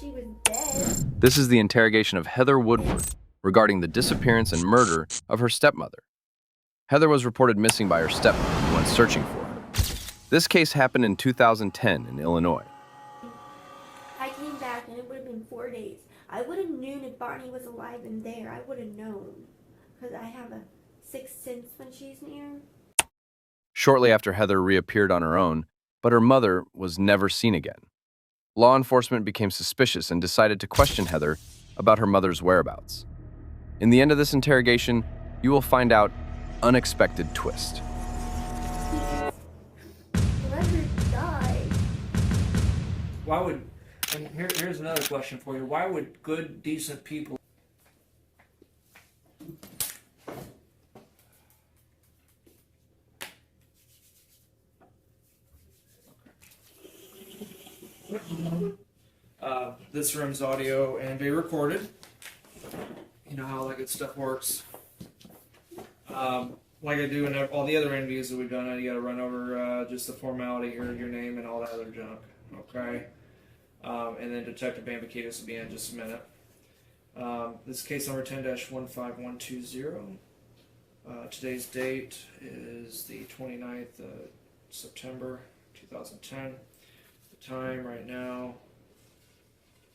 she was dead. This is the interrogation of Heather Woodward regarding the disappearance and murder of her stepmother. Heather was reported missing by her stepmother who went searching for her. This case happened in 2010 in Illinois. I came back and it would have been 4 days. I would have known if Barney was alive and there. I would have known. Because I have a sixth sense when she's near. Shortly after Heather reappeared on her own, but her mother was never seen again. Law enforcement became suspicious and decided to question Heather about her mother's whereabouts. In the end of this interrogation, you will find out unexpected twist. Let her die. Why would, and here's another question for you. Why would good, decent people this room's audio and be recorded. You know how all that good stuff works. Like I do in all the other interviews that we've done, you got to run over just the formality here, your name and all that other junk. Okay? And then Detective Bambikitis will be in just a minute. This is case number 10-15120. Today's date is the 29th of September 2010. The time right now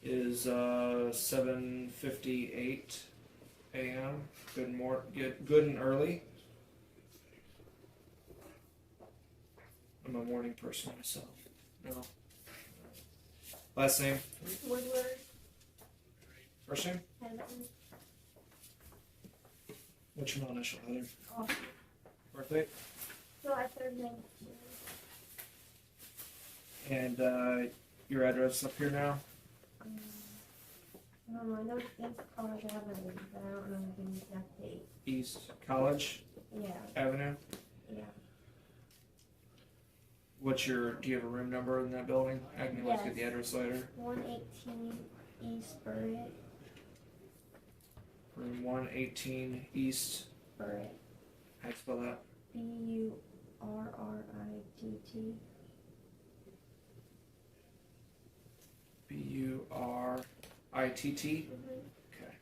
is 7:58 a.m. Good and early. I'm a morning person myself. No. Last name? Woodward. First name? Heather. What's your middle initial, Heather? Oh. Birthday? July 3rd, 19. And your address up here now? I know it's East College Avenue, but I don't know the exact date. East College Yeah, Avenue? yeah. Do you have a room number in that building? I can always get the address later. 118 East Burritt. Room 118 East. Burritt. How do you spell that? Burritt. Burritt? Okay.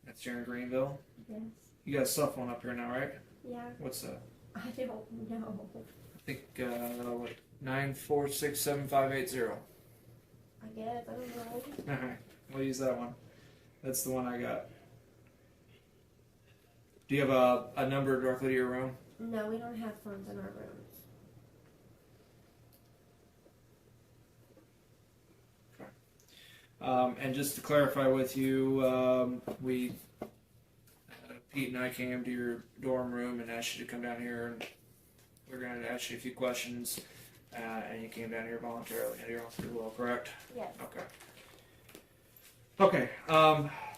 That's here in Greenville. Yes. You got a cell phone up here now, right? Yeah. What's that? I don't know. I think 9467580. I guess. I don't know. Alright, we'll use that one. That's the one I got. Do you have a number directly to your room? No, we don't have phones in our rooms. And just to clarify with you, Pete and I came to your dorm room and asked you to come down here, and we're going to ask you a few questions, and you came down here voluntarily and you're off your will, correct? Yes. Okay.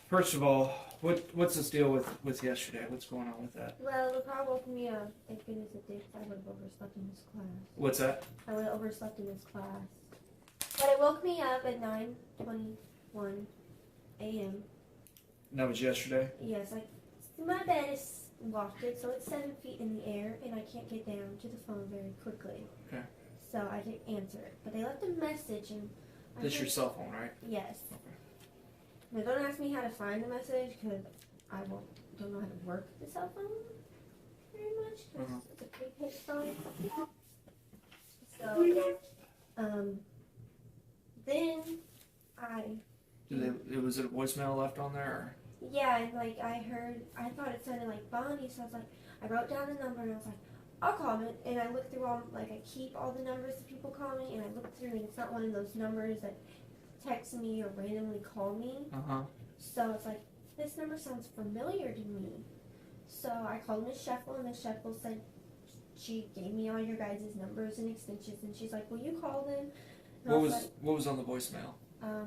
First of all, what's this deal with yesterday? What's going on with that? Well, the car woke me up. Thank goodness it did, 'cause I would have overslept in this class. What's that? I would have overslept in this class. But it woke me up at 9:21 a.m. That was yesterday? Yes, my bed is lofted, so it's 7 feet in the air, and I can't get down to the phone very quickly. Okay. So I didn't answer it. But they left a message, and That's your cell phone, right? Yes. Okay. Now don't ask me how to find the message, because I don't know how to work the cell phone very much, because it's a prepaid phone. So, then Was it a voicemail left on there? yeah, and I thought it sounded like Bonnie, so I wrote down the number, and I was like, I'll call it, and I looked through I keep all the numbers that people call me, and I looked through, and it's not one of those numbers that text me or randomly call me. So it's like, this number sounds familiar to me. So I called Miss Sheffel, and Miss Sheffel said, she gave me all your guys' numbers and extensions, and she's like, will you call them? And What was on the voicemail? I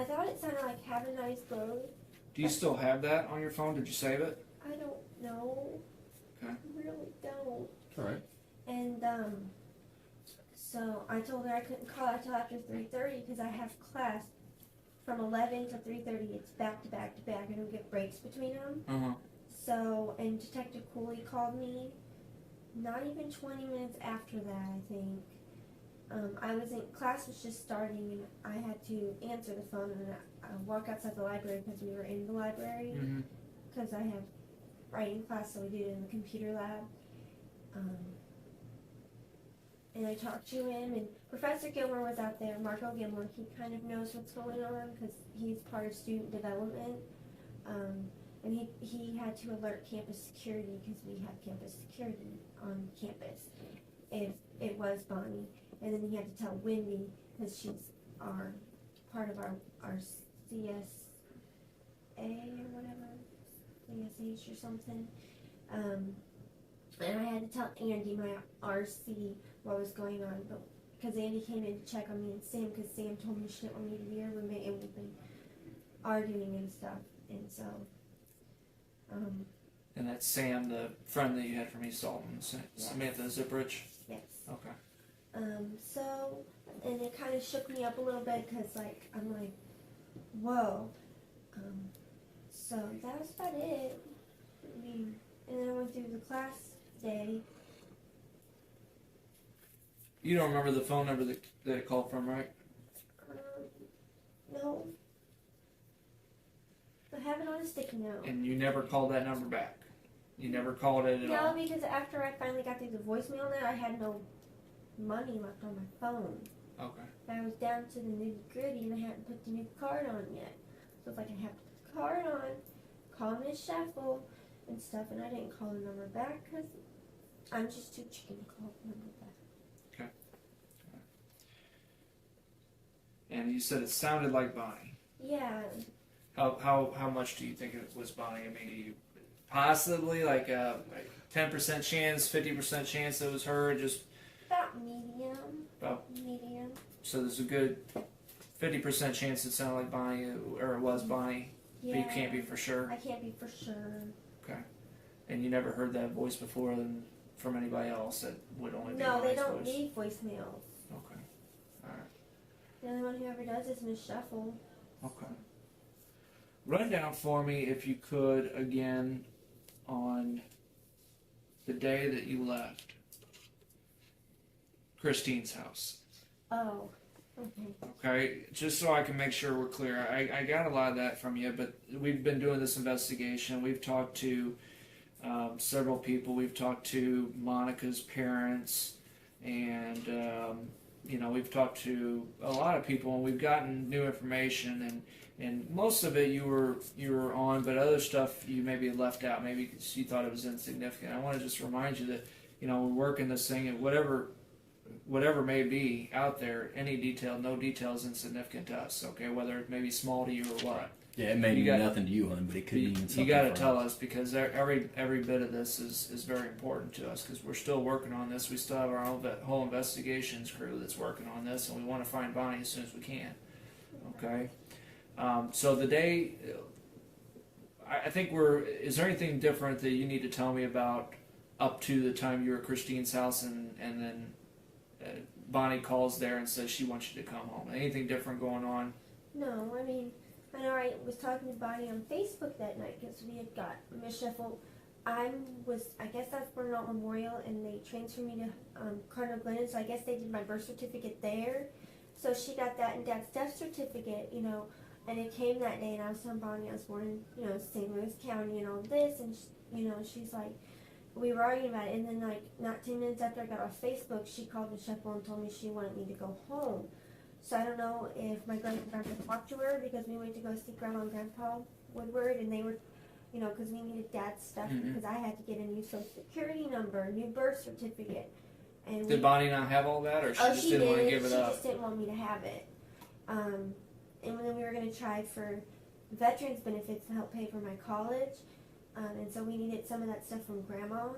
thought it sounded like, have a nice day. Do you still have that on your phone? Did you save it? I don't know. Okay. I really don't. All right. And so I told her I couldn't call until after 3:30 because I have class from 11 to 3:30. It's back to back to back. I don't get breaks between them. So, and Detective Cooley called me not even 20 minutes after that, I think. Class was just starting, and I had to answer the phone, and I walk outside the library because we were in the library, because I have writing class, so we do it in the computer lab. And I talked to him, and Professor Gilmore was out there. Marco Gilmore, he kind of knows what's going on because he's part of student development. And he had to alert campus security because we have campus security on campus if it was Bonnie. And then he had to tell Wendy because she's part of our CSA or whatever, CSH or something. And I had to tell Andy, my RC, what was going on, but because Andy came in to check on me and Sam, because Sam told me she didn't want me to be her roommate, and we've been arguing and stuff, and so. And that's Sam, the friend that you had from East Alton, Samantha Zipprich? Yes. Okay. So, and it kind of shook me up a little bit, because, like, I'm like, whoa. So that was about it. I mean, and then I went through the class day. You don't remember the phone number that it called from, right? No. I have it on a sticky note. And you never called that number back? You never called it at all? No, because after I finally got through the voicemail net, I had no money left on my phone. Okay. I was down to the nitty gritty, and I hadn't put the new card on yet. So it's like I have to put the card on, call Miss Shuffle, and stuff, and I didn't call the number back because I'm just too chicken to call the number back. Okay. And you said it sounded like Bonnie. Yeah. How much do you think it was Bonnie? I mean, do you possibly like a 10% chance, 50% chance it was her? Just about medium. About medium. So there's a good 50% chance it sounded like Bonnie, or it was Bonnie. Yeah. But you can't be for sure. I can't be for sure. Okay. And you never heard that voice before from anybody else that would only be No, they Bonnie's don't voice? leave voicemails. Okay. All right. The only one who ever does is Miss Shuffle. Okay. Run down for me, if you could, again, on the day that you left Christine's house. Oh, okay. Okay, just so I can make sure we're clear. I got a lot of that from you, but we've been doing this investigation. We've talked to several people. We've talked to Monica's parents, and we've talked to a lot of people, and we've gotten new information. And most of it you were on, but other stuff you maybe left out, maybe because you thought it was insignificant. I want to just remind you that we're working this thing, and whatever may be out there, any detail, no detail is insignificant to us. Okay, whether it may be small to you or what. Yeah, it may mean nothing to you, hon, but it could mean something. You got to tell us, because every bit of this is very important to us, because we're still working on this. We still have our own whole investigations crew that's working on this, and we want to find Bonnie as soon as we can. Okay. So the day, I think is there anything different that you need to tell me about up to the time you were at Christine's house, and then Bonnie calls there and says she wants you to come home? Anything different going on? No, I mean, I know I was talking to Bonnie on Facebook that night because we had got Miss Shuffle. I guess that's Bernal Memorial, and they transferred me to Cardinal Glennon, so I guess they did my birth certificate there. So she got that and Dad's death certificate, and it came that day, and I was telling Bonnie I was born in, St. Louis County and all this, and, she's like, we were arguing about it, and then, like, not 10 minutes after I got off Facebook, she called Miss Shuffle and told me she wanted me to go home. So I don't know if my grandpa talked to her, because we went to go see Grandma and Grandpa Woodward, and they were, because we needed Dad's stuff, because I had to get a new Social Security number, new birth certificate. And Did Bonnie not have all that, or she just didn't want to give it up? She just didn't want me to have it. And then we were going to try for veterans benefits to help pay for my college. And so we needed some of that stuff from Grandma.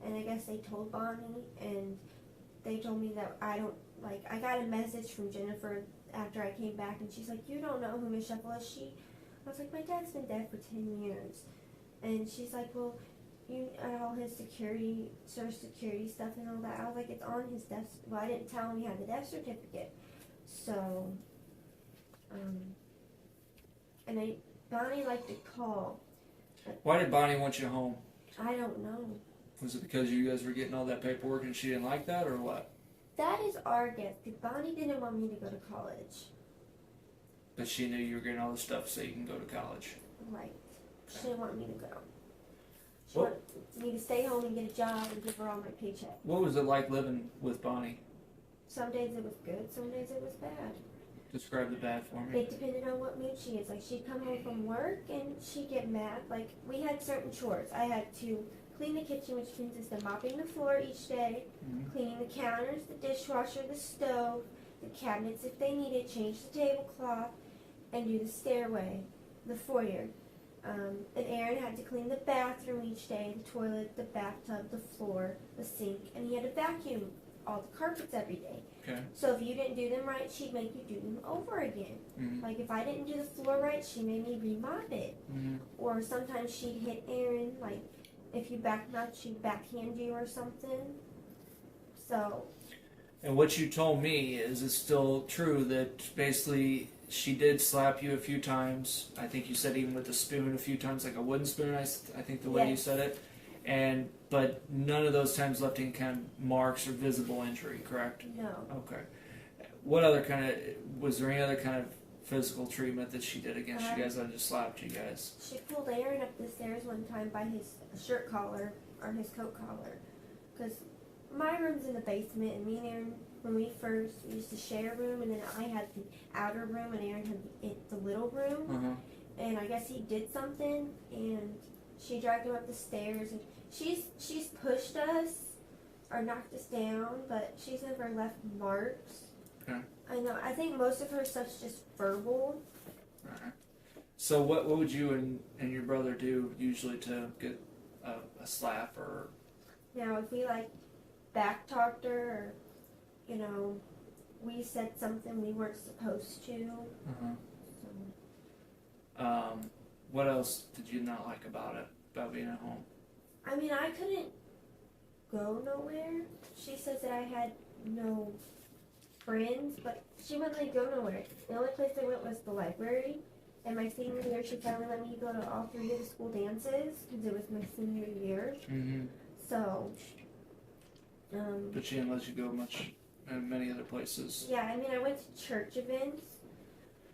And I guess they told Bonnie, and they told me that I got a message from Jennifer after I came back, and she's like, you don't know who Miss Shuffle is? I was like, my dad's been dead for 10 years. And she's like, well, you all his Social Security stuff and all that. I was like, it's on his death. Well, I didn't tell him he had the death certificate. So, and Bonnie liked to call. Why did Bonnie want you home? I don't know. Was it because you guys were getting all that paperwork and she didn't like that, or what? That is our guess. Bonnie didn't want me to go to college. But she knew you were getting all the stuff so you can go to college. Right. She didn't want me to go. She Well- wanted me to stay home and get a job and give her all my paycheck. What was it like living with Bonnie? Some days it was good, some days it was bad. Describe the bad for me. It depended on what mood she is. Like, she'd come home from work and she'd get mad. Like, we had certain chores. I had to clean the kitchen, which consists of mopping the floor each day, Mhm. cleaning the counters, the dishwasher, the stove, the cabinets if they needed, change the tablecloth, and do the stairway, the foyer. And Aaron had to clean the bathroom each day, the toilet, the bathtub, the floor, the sink, and he had to vacuum all the carpets every day. Okay. So if you didn't do them right, she'd make you do them over again. Mhm. Like, if I didn't do the floor right, she made me remop it. Mhm. Or sometimes she'd hit Aaron, like, if you back out, she'd backhand you or something. So, And what you told me is it's still true that basically she did slap you a few times. I think you said even with a spoon a few times, like a wooden spoon. I think the way you Yes. said it, but none of those times left any kind of marks or visible injury. Correct? no. Okay. What other kind of was there any other kind of physical treatment that she did against you guys that just slapped you guys? She pulled Aaron up the stairs one time by his shirt collar, or his coat collar. Because my room's in the basement, and me and Aaron, when we used to share a room, and then I had the outer room, and Aaron had the little room. Uh-huh. And I guess he did something, and she dragged him up the stairs, and she's pushed us or knocked us down, but she's never left marks. Okay. I know. I think most of her stuff's just verbal. Alright. So what would you and your brother do usually to get a slap or? Now, if we like back talked her, or we said something we weren't supposed to. Uh-huh. So, What else did you not like about it? About being at home? I mean, I couldn't go nowhere. She says that I had no friends, but she wouldn't let me go nowhere. The only place I went was the library. And my senior year, she finally let me go to all 3 of the school dances because it was my senior year. Mm-hmm. So, But she didn't let you go much in many other places. yeah, I mean, I went to church events.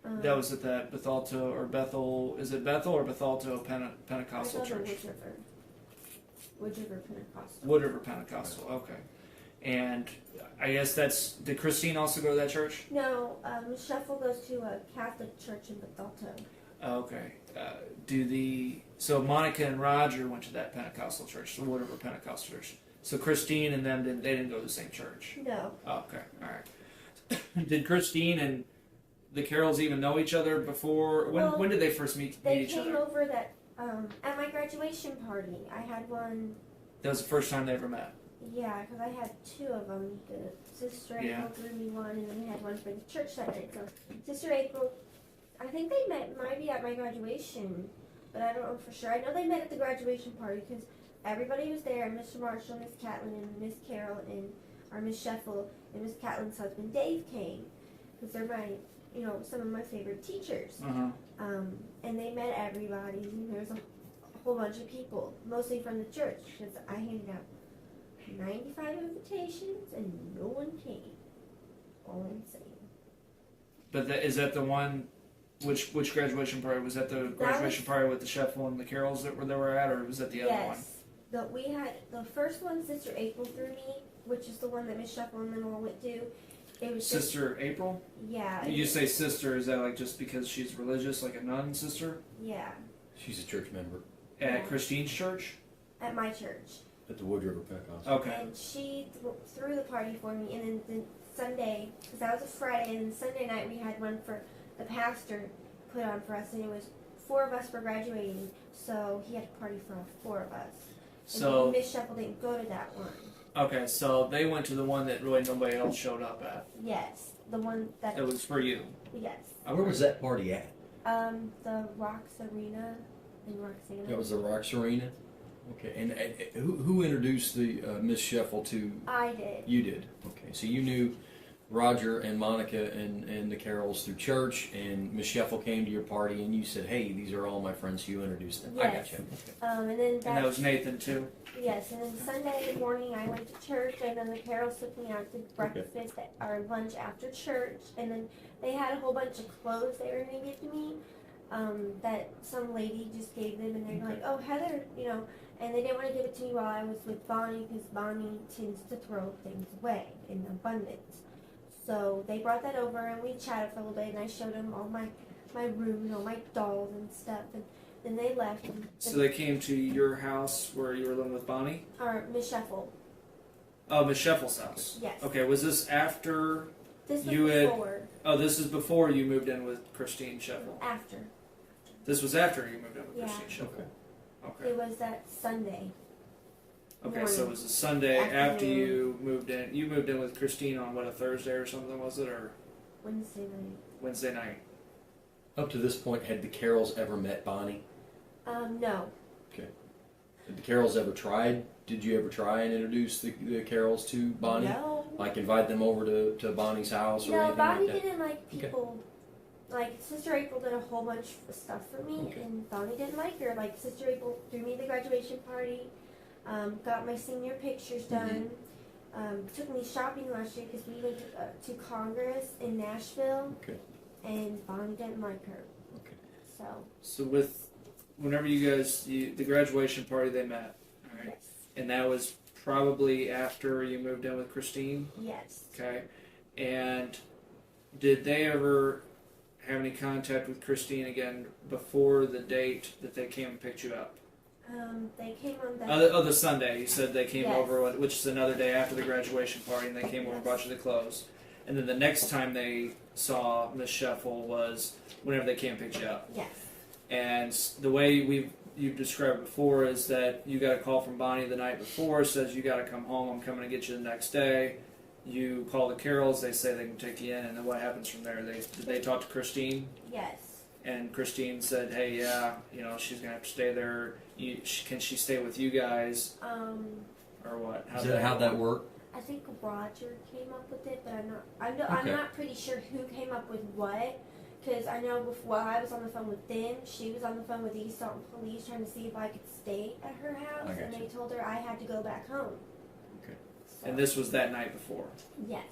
That was at that Bethalto or Bethel. Is it Bethel or Bethalto Pentecostal I Church? Wood River Pentecostal. Wood River Pentecostal. Okay. And I guess did Christine also go to that church? No, Miss Shuffle goes to a Catholic church in Bethalto. Okay. So Monica and Roger went to that Pentecostal church, the Wood River Pentecostal church. So Christine and them didn't go to the same church. No. Okay. All right. Did Christine and the Carrolls even know each other before? When did they first meet They each came other? over at my graduation party. I had one. That was the first time they ever met. Yeah, because I had 2 of them. The Sister April Yeah. threw me one, and then we had one for the church that night. So Sister April, I think they met maybe at my graduation, but I don't know for sure. I know they met at the graduation party because everybody was there. Mr. Marshall, Miss Catlin, and Miss Carroll, and our Miss Sheffel, and Miss Catlin's husband Dave came because they're some of my favorite teachers. Uh-huh. And they met everybody. There was a whole bunch of people, mostly from the church, because I handed out 95 invitations and no one came. All I'm saying. But is that the one? Which graduation party was that? The graduation party with the Sheffel and the Carrolls that were at, or was that the other one? Yes. We had the first one. Sister April threw me, which is the one that Miss Shuffle and them all went to. It was Sister April? Yeah. You say sister, is that like just because she's religious, like a nun sister? Yeah. She's a church member At Yeah. Christine's church? At my church. at the Wood River Pentecostal. Okay. And she threw the party for me, and then Sunday, because that was a Friday, and then Sunday night we had one for the pastor put on for us, and it was 4 of us for graduating, so he had a party for all 4 of us. So and Miss Sheppel didn't go to that one. okay, so they went to the one that really nobody else showed up at. Yes, the one that. It was for you. Yes. Where was that party at? The Rocks Arena in Roxana. That was the Rocks Arena. Okay, and who introduced the Miss Sheffel to? I did. You did. Okay, so you knew Roger and Monica and the Carols through church, and Miss Sheffel came to your party, and you said, "Hey, these are all my friends." You introduced them. I Yes. got you. And then And that was Nathan too. Yes, and then Sunday morning I went to church, and then the Carols took me out to breakfast or lunch after church, and then they had a whole bunch of clothes they were gonna give to me, that some lady just gave them, and they're like, "Oh, Heather, you know," and they didn't want to give it to me while I was with Bonnie because Bonnie tends to throw things away in abundance. So they brought that over, and we chatted for a little bit, and I showed them all my room and all my dolls and stuff, and then they left. And So they came to your house where you were living with Bonnie? or Miss Sheffel. Oh, Miss Sheffel's house. Yes. Okay, was this after? This was You had- before. Oh, this is before you moved in with Christine Sheffel. After. This was after you moved in with Yeah. Christine Sheffel. Okay. Okay. It was that Sunday. Okay, so it morning. was a Sunday after Afternoon. you moved in. You moved in with Christine on what, a Thursday or something, was it, or Wednesday night. Wednesday night? Up to this point, had the Carols ever met Bonnie? No. Had the Carols ever tried? Did you ever try and introduce the Carols to Bonnie? No. Like invite them over to Bonnie's house or No, anything Bonnie like that? didn't like Okay. people. Like, Sister April did a whole bunch of stuff for me, Okay. and Bonnie didn't like her. Like, Sister April threw me the graduation party, got my senior pictures done, took me shopping last year because we went to Congress in Nashville, Okay. and Bonnie didn't like her. Okay. So, So whenever you guys, the graduation party, they met, all right? yes. And that was probably after you moved in with Christine, Yes. okay? And did they ever have any contact with Christine again before the date that they came and picked you up? They came on that. The Sunday. You said they came Yes. over, which is another day after the graduation party, and they came over and brought you the clothes. And then the next time they saw Miss Sheffel was whenever they came and picked you up. Yes. And the way you've described before is that you got a call from Bonnie the night before, says you got to come home. I'm coming to get you the next day. You call the Carols. They say they can take you in, and then what happens from there? Did they talk to Christine? Yes. And Christine said, "Hey, yeah, you know, she's gonna have to stay there. Can she stay with you guys, or what? How'd that work? I think Roger came up with it, but I'm Okay. not pretty sure who came up with what. Because I know while I was on the phone with them, she was on the phone with East Salton Police trying to see if I could stay at her house, I and gotcha. they told her I had to go back home. Okay. So, And this was that night before. yes.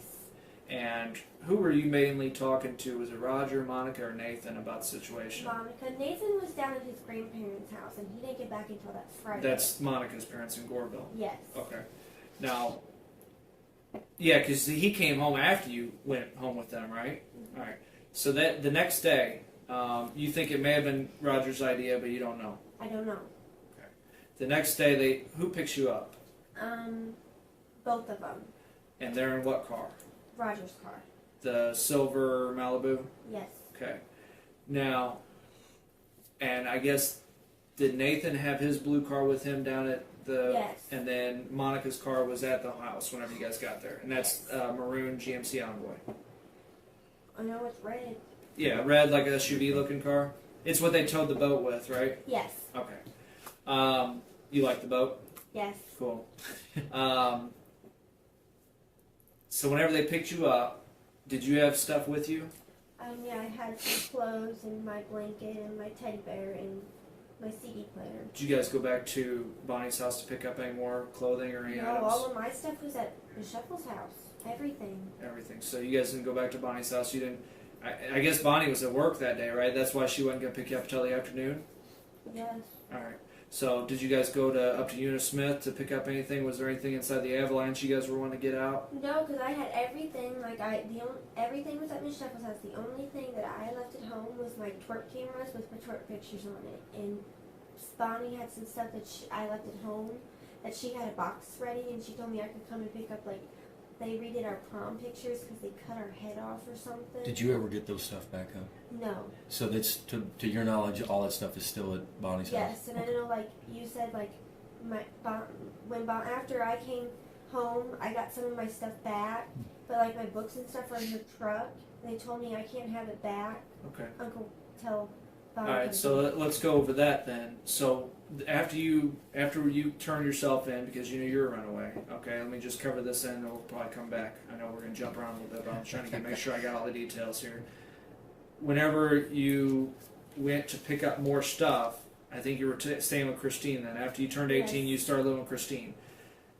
And who were you mainly talking to? Was it Roger, Monica, or Nathan about the situation? Monica. Nathan was down at his grandparents' house, and he didn't get back until that Friday. That's Monica's parents in Goreville. Yes. Okay. Now, yeah, because he came home after you went home with them, right? All right. So that the next day, you think it may have been Roger's idea, but you don't know. I don't know. The next day, who picks you up? Both of them. And they're in what car? Roger's car. The silver Malibu? Yes. Okay. Now, and I guess, did Nathan have his blue car with him down at the... Yes. And then Monica's car was at the house whenever you guys got there. And that's maroon GMC Envoy. I know it's red. Yeah, red, like an SUV looking car. It's what they towed the boat with, right? Yes. Okay. You like the boat? Yes. Cool. So whenever they picked you up, did you have stuff with you? Yeah, I had some clothes and my blanket and my teddy bear and my CD player. Did you guys go back to Bonnie's house to pick up any more clothing or any No, items? all of my stuff was at the Shuffle's house. Everything. Everything. So you guys didn't go back to Bonnie's house. You didn't. I guess Bonnie was at work that day, right? That's why she wasn't gonna pick you up until the afternoon. Yes. All right. So did you guys go up to Eunice Smith to pick up anything? Was there anything inside the Avalanche you guys were wanting to get out? No, because I had everything. Like everything was at Miss Shuffle's house. The only thing that I left at home was my twerk cameras with my twerk pictures on it. And Bonnie had some stuff that I left at home. That she had a box ready, and she told me I could come and pick up. Like they redid our prom pictures because they cut our head off or something. Did you ever get those stuff back up? No. So that's to your knowledge, all that stuff is still at Bonnie's house. Yes, and I know, like you said, like after I came home, I got some of my stuff back, but like my books and stuff are in her truck. And they told me I can't have it back Okay. till All right, so let's go over that then. So after you turn yourself in because you know you're a runaway. Okay, let me just cover this in, and we'll probably come back. I know we're gonna jump around a little bit, but I'm trying to make sure I got all the details here. Whenever you went to pick up more stuff, I think you were staying with Christine. Then after you turned 18, you started living with Christine.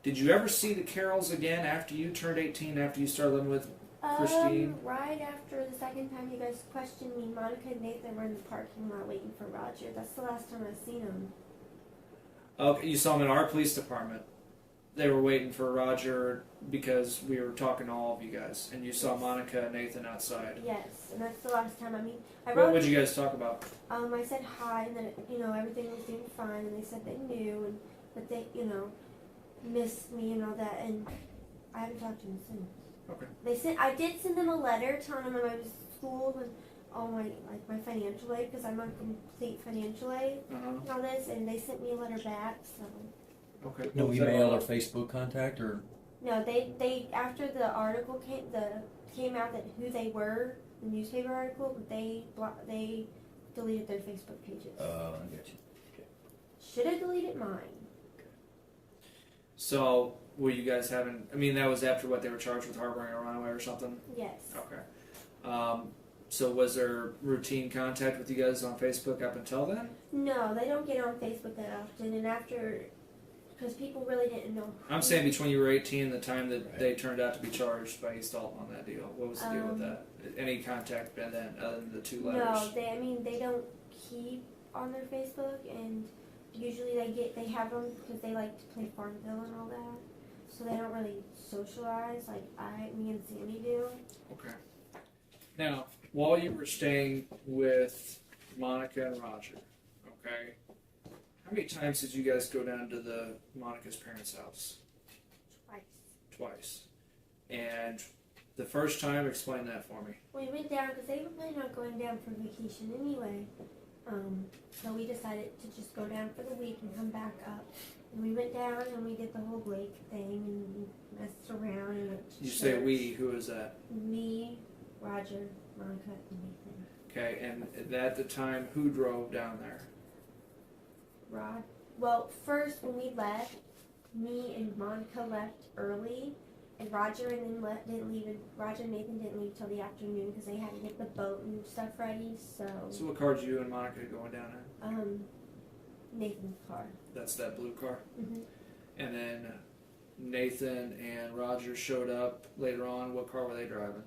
Did you ever see the Carrolls again after you turned 18? After you started living with Christine? Right after the second time you guys questioned me, Monica and Nathan were in the parking lot waiting for Roger. That's the last time I've seen them. Okay, you saw them in our police department. They were waiting for Roger because we were talking to all of you guys, and you saw Monica and Nathan outside. Yes, and that's the last time. I mean, What would you guys talk about? I said hi, and then everything was doing fine, and they said they knew, and that they missed me and all that, and I haven't talked to them since. Okay. I did send them a letter telling them I was schooled and all my financial aid because I'm on complete financial aid and all this, and they sent me a letter back. So. Okay. No email or Facebook contact or. No, they after the article came out that who they were, the newspaper article, but they deleted their Facebook pages. I get you. Okay. Should have deleted mine. So, were you guys having? I mean, that was after what they were charged with harboring a runaway or something. Yes. Okay. So, was there routine contact with you guys on Facebook up until then? No, they don't get on Facebook that often, and after, because people really didn't know. I'm saying between you were 18 and the time that they turned out to be charged by East Dalton on that deal. What was the deal with that? Any contact been then, other than the 2 letters? No, they don't keep on their Facebook, and usually they have them because they like to play Farmville and all that. So they don't really socialize like me and Sammy do. Okay. Now, while you were staying with Monica and Roger, okay, how many times did you guys go down to Monica's parents' house? Twice. And the first time, explain that for me. We went down because they were planning on going down for vacation anyway. So we decided to just go down for the week and come back up. And we went down and we did the whole Blake thing and messed around and went to You church. say we, who is that? Me, Roger, Monica, and Nathan. Okay, and at the time, who drove down there? Well, first when we left, me and Monica left early, and Roger and Nathan didn't leave till the afternoon because they had to get the boat and stuff ready. So what car did you and Monica going down in? Nathan's car. That's that blue car. Mhm. And then Nathan and Roger showed up later on. What car were they driving?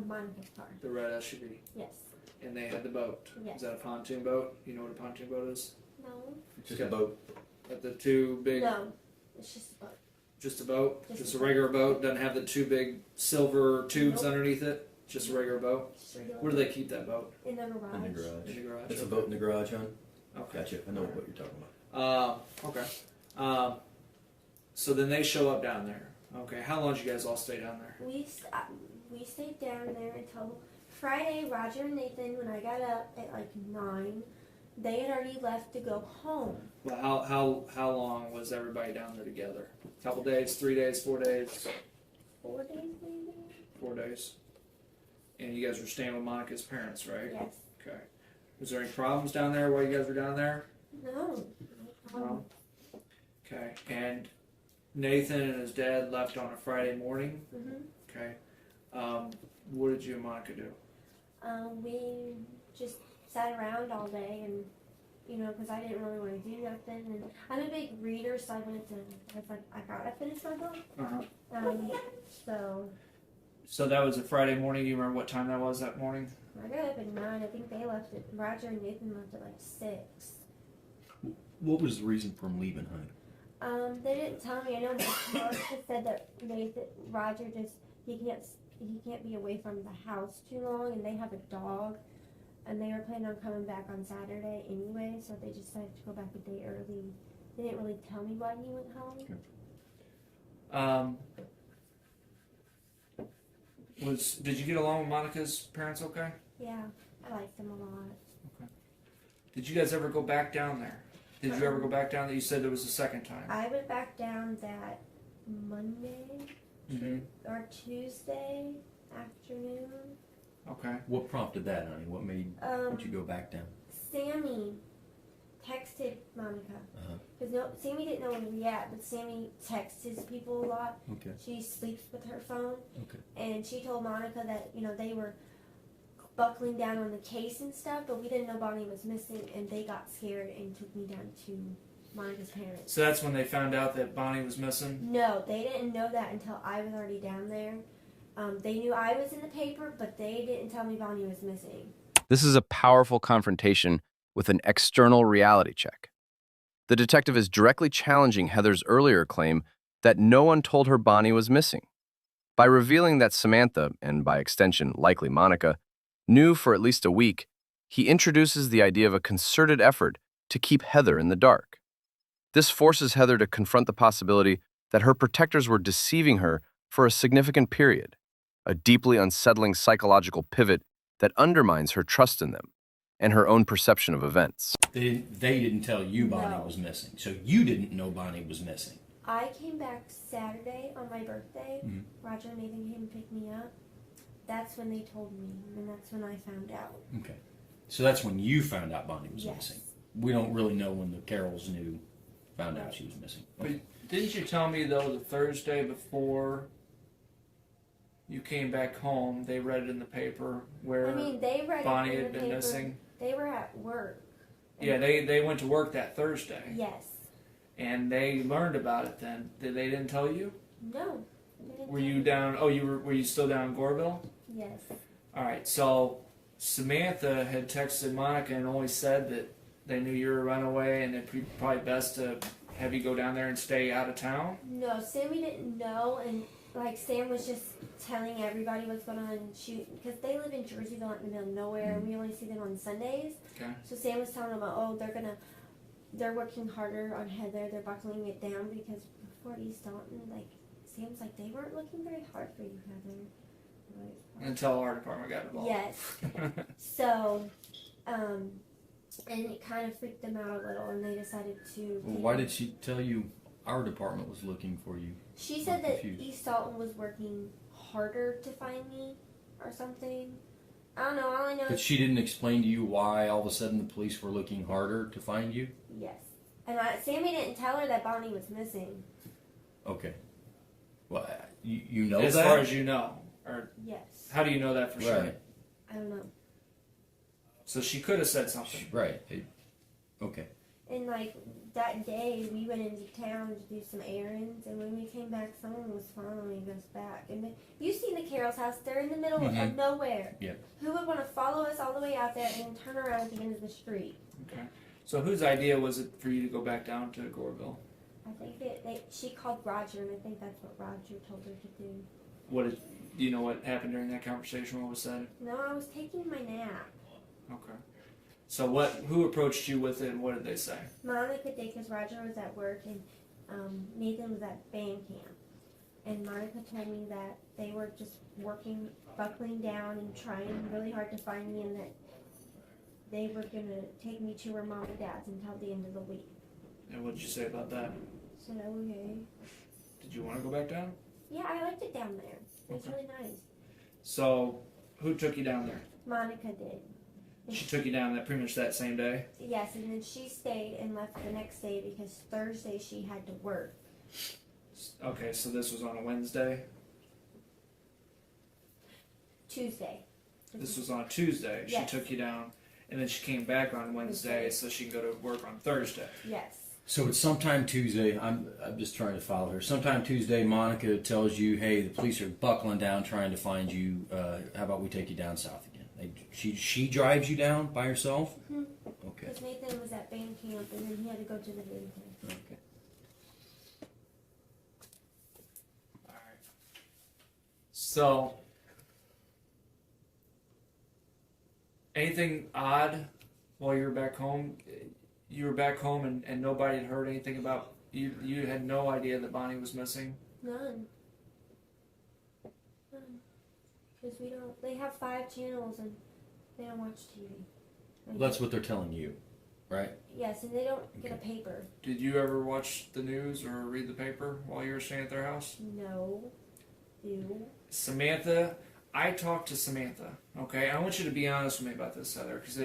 Monica's car. The red SUV. Yes. And they had the boat. Yes. Is that a pontoon boat? You know what a pontoon boat is? No. Just a boat. The 2 big. No. It's just a boat. Just a boat. Just Just a a regular boat. Doesn't have the 2 big silver tubes Nope. underneath it. Just a regular boat. Where do they keep that boat? In the garage. In the garage. In the garage. It's a boat in the garage, huh? Okay. Gotcha. I know what you're talking about. Okay. So then they show up down there. Okay. How long did you guys all stay down there? We stayed down there until Friday. Roger and Nathan, when I got up at like 9, they had already left to go home. Well, how long was everybody down there together? A couple days, 3 days, 4 days? 4 days maybe? 4 days. And you guys were staying with Monica's parents, right? Yes. Okay. Was there any problems down there while you guys were down there? No. No. Okay. And Nathan and his dad left on a Friday morning. Mhm. Okay. What did you and Monica do? We just sat around all day and, because I didn't really want to do nothing. And I'm a big reader, so I was like, I gotta finish my book. So that was a Friday morning. Do you remember what time that was that morning? I got up at 9. I think they left at, Roger and Nathan left at like 6. What was the reason for him leaving, honey? They didn't tell me. I know Monica said that Roger he can't be away from the house too long, and they have a dog, and they were planning on coming back on Saturday anyway, so they decided to go back a day early. They didn't really tell me why he went home. Did you get along with Monica's parents okay? Yeah, I liked them a lot. Okay. Did you guys ever go back down there? Did you ever go back down there? You said there was a second time. I went back down that Monday or Tuesday afternoon. Okay. What prompted that, honey? What made you go back down? Sammy texted Monica. Uh-huh. Because Sammy didn't know where we at, but Sammy texts his people a lot. Okay. She sleeps with her phone. Okay. And she told Monica that, they were buckling down on the case and stuff, but we didn't know Bonnie was missing, and they got scared and took me down to Monica's parents. So that's when they found out that Bonnie was missing? No, they didn't know that until I was already down there. They knew I was in the paper, but they didn't tell me Bonnie was missing. This is a powerful confrontation with an external reality check. The detective is directly challenging Heather's earlier claim that no one told her Bonnie was missing. By revealing that Samantha, and by extension likely Monica, knew for at least a week, he introduces the idea of a concerted effort to keep Heather in the dark. This forces Heather to confront the possibility that her protectors were deceiving her for a significant period, a deeply unsettling psychological pivot that undermines her trust in them and her own perception of events. They didn't tell you Bonnie No. was missing, so you didn't know Bonnie was missing. I came back Saturday on my birthday. Mhm. Roger and Nathan came and picked me up. That's when they told me, and that's when I found out. Okay. So that's when you found out Bonnie was Yes. missing. We don't really know when the Carrolls found out she was missing. But didn't you tell me, though, the Thursday before you came back home, they read it in the paper where They read Bonnie it in had the been paper. missing? They were at work. Yeah, they went to work that Thursday. Yes. And they learned about it then. They didn't tell you? No. they didn't Were tell you me. down? Oh, were you still down in Goreville? Yes. All right. So Samantha had texted Monica and only said that they knew you were a runaway, and it'd be probably best to have you go down there and stay out of town. No, Sammy didn't know, and Sam was just telling everybody what's going on and shoot, because they live in Jerseyville in the middle of nowhere, and we only see them on Sundays. Okay. So Sam was telling them, they're working harder on Heather, they're buckling it down, because before East Dalton, Sam's they weren't looking very hard for you, Heather. Until our department got involved. Yes. So, and it kind of freaked them out a little, and they decided to. Well, why did she tell you our department was looking for you? She said I'm that confused. East Dalton was working harder to find me, or something. I don't know. All I know But is she didn't explain to you why all of a sudden the police were looking harder to find you? yes. And Sammy didn't tell her that Bonnie was missing. Okay. Well, you know As that? far as you know, or Yes. how do you know that for sure? Right. I don't know. So she could have said something. Right. Okay. And that day, we went into town to do some errands, and when we came back, someone was following us back. And you've seen the Carroll's house; they're in the middle of Mhm. nowhere. Yeah. Who would want to follow us all the way out there and then turn around at the end of the street? Okay. So whose idea was it for you to go back down to Goreville? I think she called Roger, and I think that's what Roger told her to do. Do you know what happened during that conversation? What was said? No, I was taking my nap. Okay. So who approached you with it, and what did they say? Monica did, because Roger was at work, and Nathan was at band camp. And Monica told me that they were just working, buckling down, and trying really hard to find me, and that they were going to take me to her mom and dad's until the end of the week. And what did you say about that? I said, okay. Did you want to go back down? Yeah, I liked it down there. It was Okay. really nice. So who took you down there? Monica did. She took you down pretty much that same day? Yes, and then she stayed and left the next day because Thursday she had to work. Okay, so this was on a Wednesday? Tuesday. This was on a Tuesday. Yes. She took you down, and then she came back on Wednesday so she can go to work on Thursday. Yes. So it's sometime Tuesday. I'm just trying to follow her. Sometime Tuesday, Monica tells you, "Hey, the police are buckling down, trying to find you. How about we take you down south again?" She drives you down by herself. Mm-hmm. Okay. Because Nathan was at band camp and then he had to go to the band camp. Okay. Alright. So, anything odd while you were back home? You were back home and nobody had heard anything about you. You had no idea that Bonnie was missing. None. Because we don't. They have 5 channels and they don't watch TV. Well, that's what they're telling you, right? Yes, and they don't get a paper. Did you ever watch the news or read the paper while you were staying at their house? No. Ew. Samantha, I talked to Samantha. Okay, I want you to be honest with me about this, Heather, because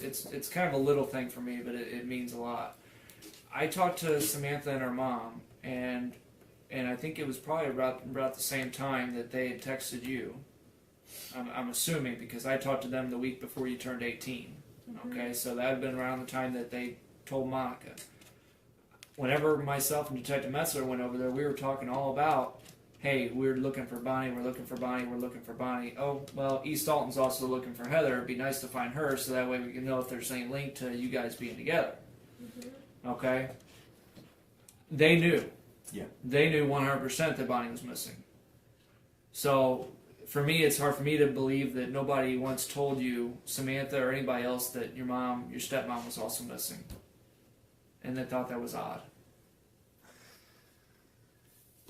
it's kind of a little thing for me, but it means a lot. I talked to Samantha and her mom, and I think it was probably about the same time that they had texted you. I'm assuming, because I talked to them the week before you turned 18. Okay, so that had been around the time that they told Monica. Whenever myself and Detective Metzler went over there, we were talking all about, hey, we're looking for Bonnie, we're looking for Bonnie, we're looking for Bonnie. Oh, well, East Alton's also looking for Heather. It'd be nice to find her, so that way we can know if there's any link to you guys being together. Okay? They knew. Yeah. They knew 100% that Bonnie was missing. So, for me, it's hard for me to believe that nobody once told you, Samantha or anybody else, that your stepmom was also missing. And they thought that was odd.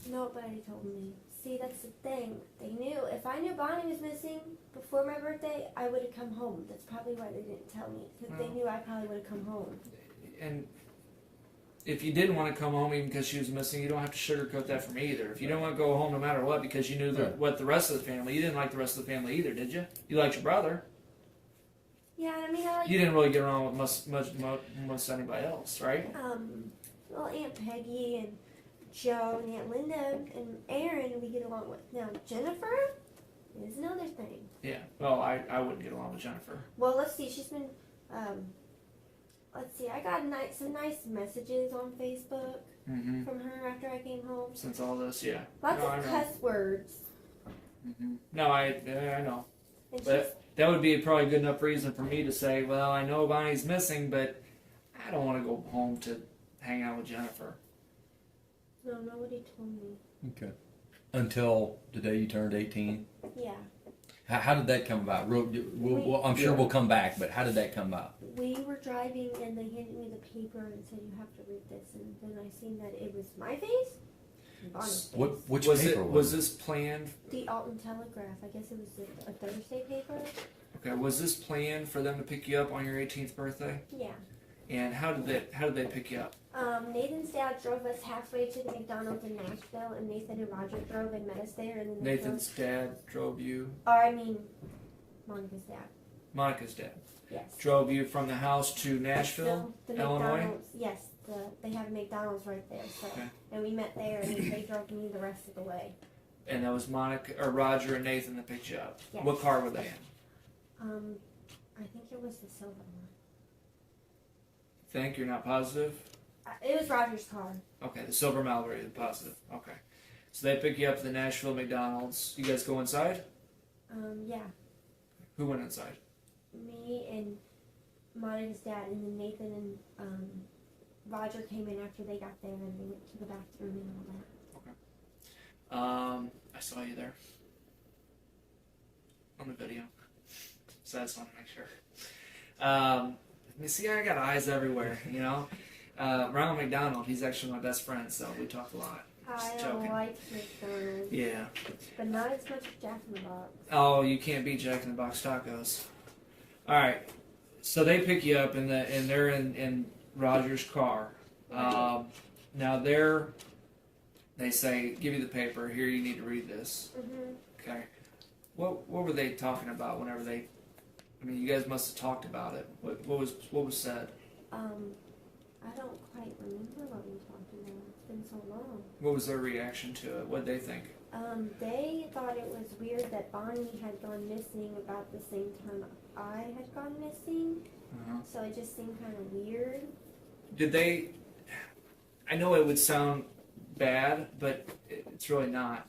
Nobody told me. See, that's the thing. They knew. If I knew Bonnie was missing before my birthday, I would have come home. That's probably why they didn't tell me. Because they knew I probably would have come home. And if you didn't want to come home even because she was missing, you don't have to sugarcoat that for me either. If you didn't want to go home no matter what because you knew what the rest of the family, you didn't like the rest of the family either, did you? You liked your brother. Yeah, I mean, I like... You didn't really get along with most anybody else, right? Well, Aunt Peggy and Joe and Aunt Linda and Aaron we get along with. Now, Jennifer is another thing. Yeah, well, I wouldn't get along with Jennifer. Well, let's see, she's been, let's see, I got some nice messages on Facebook from her after I came home. Since all this, yeah. Lots of cuss words. No, I know. And But that would be probably a good enough reason for me to say, well, I know Bonnie's missing, but I don't want to go home to hang out with Jennifer. No, nobody told me. Okay. Until the day you turned 18? Yeah. How did that come about? I'm sure we'll come back, but how did that come about? We were driving and they handed me the paper and said, you have to read this. And then I seen that it was my face and Bonnie's face. Which Was paper it? Was this planned? The Alton Telegraph. I guess it was a Thursday paper. Okay. Was this planned for them to pick you up on your 18th birthday? Yeah. And how did they pick you up? Nathan's dad drove us halfway to the McDonald's in Nashville, and Nathan and Roger drove and met us there. And then Nathan's dad drove you. Or I mean, Monica's dad. Monica's dad Yes. drove you from the house to Nashville, The Illinois. McDonald's. Yes. They have a McDonald's right there. So Okay. and we met there, and they drove me the rest of the way. And that was Monica or Roger and Nathan that picked you up. Yes. What car were they in? I think it was the silver one. Think you're not positive? It was Roger's car. Okay, the silver Malibu, you're positive. Okay. So they pick you up at the Nashville McDonald's. You guys go inside? Yeah. Who went inside? Me and Monica's dad, and then Nathan and Roger came in after they got there, and they went to the bathroom and all that. I saw you there. On the video. So I just want to make sure. You see, I got eyes everywhere, you know? Ronald McDonald, he's actually my best friend, so we talk a lot. I Just don't joking. like McDonald's. Yeah. But not as much as Jack in the Box. Oh, you can't beat Jack in the Box tacos. Alright. So they pick you up and they're in Roger's car. Now they say, give you the paper, here you need to read this. Okay. What were they talking about whenever they, I mean, you guys must have talked about it. What was said? I don't quite remember what we talked about. It's been so long. What was their reaction to it? What did they think? They thought it was weird that Bonnie had gone missing about the same time I had gone missing. So it just seemed kind of weird. Did they, I know it would sound bad, but it's really not.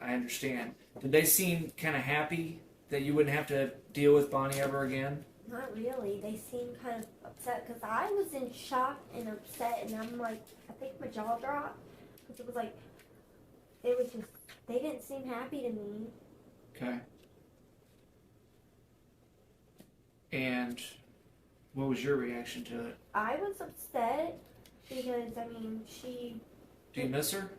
I understand. Did they seem kind of happy that you wouldn't have to deal with Bonnie ever again? Not really. They seemed kind of upset because I was in shock and upset, and I'm like, I think my jaw dropped because it was like, it was just, they didn't seem happy to me. Okay. And what was your reaction to it? I was upset because, I mean, she... Do you miss her?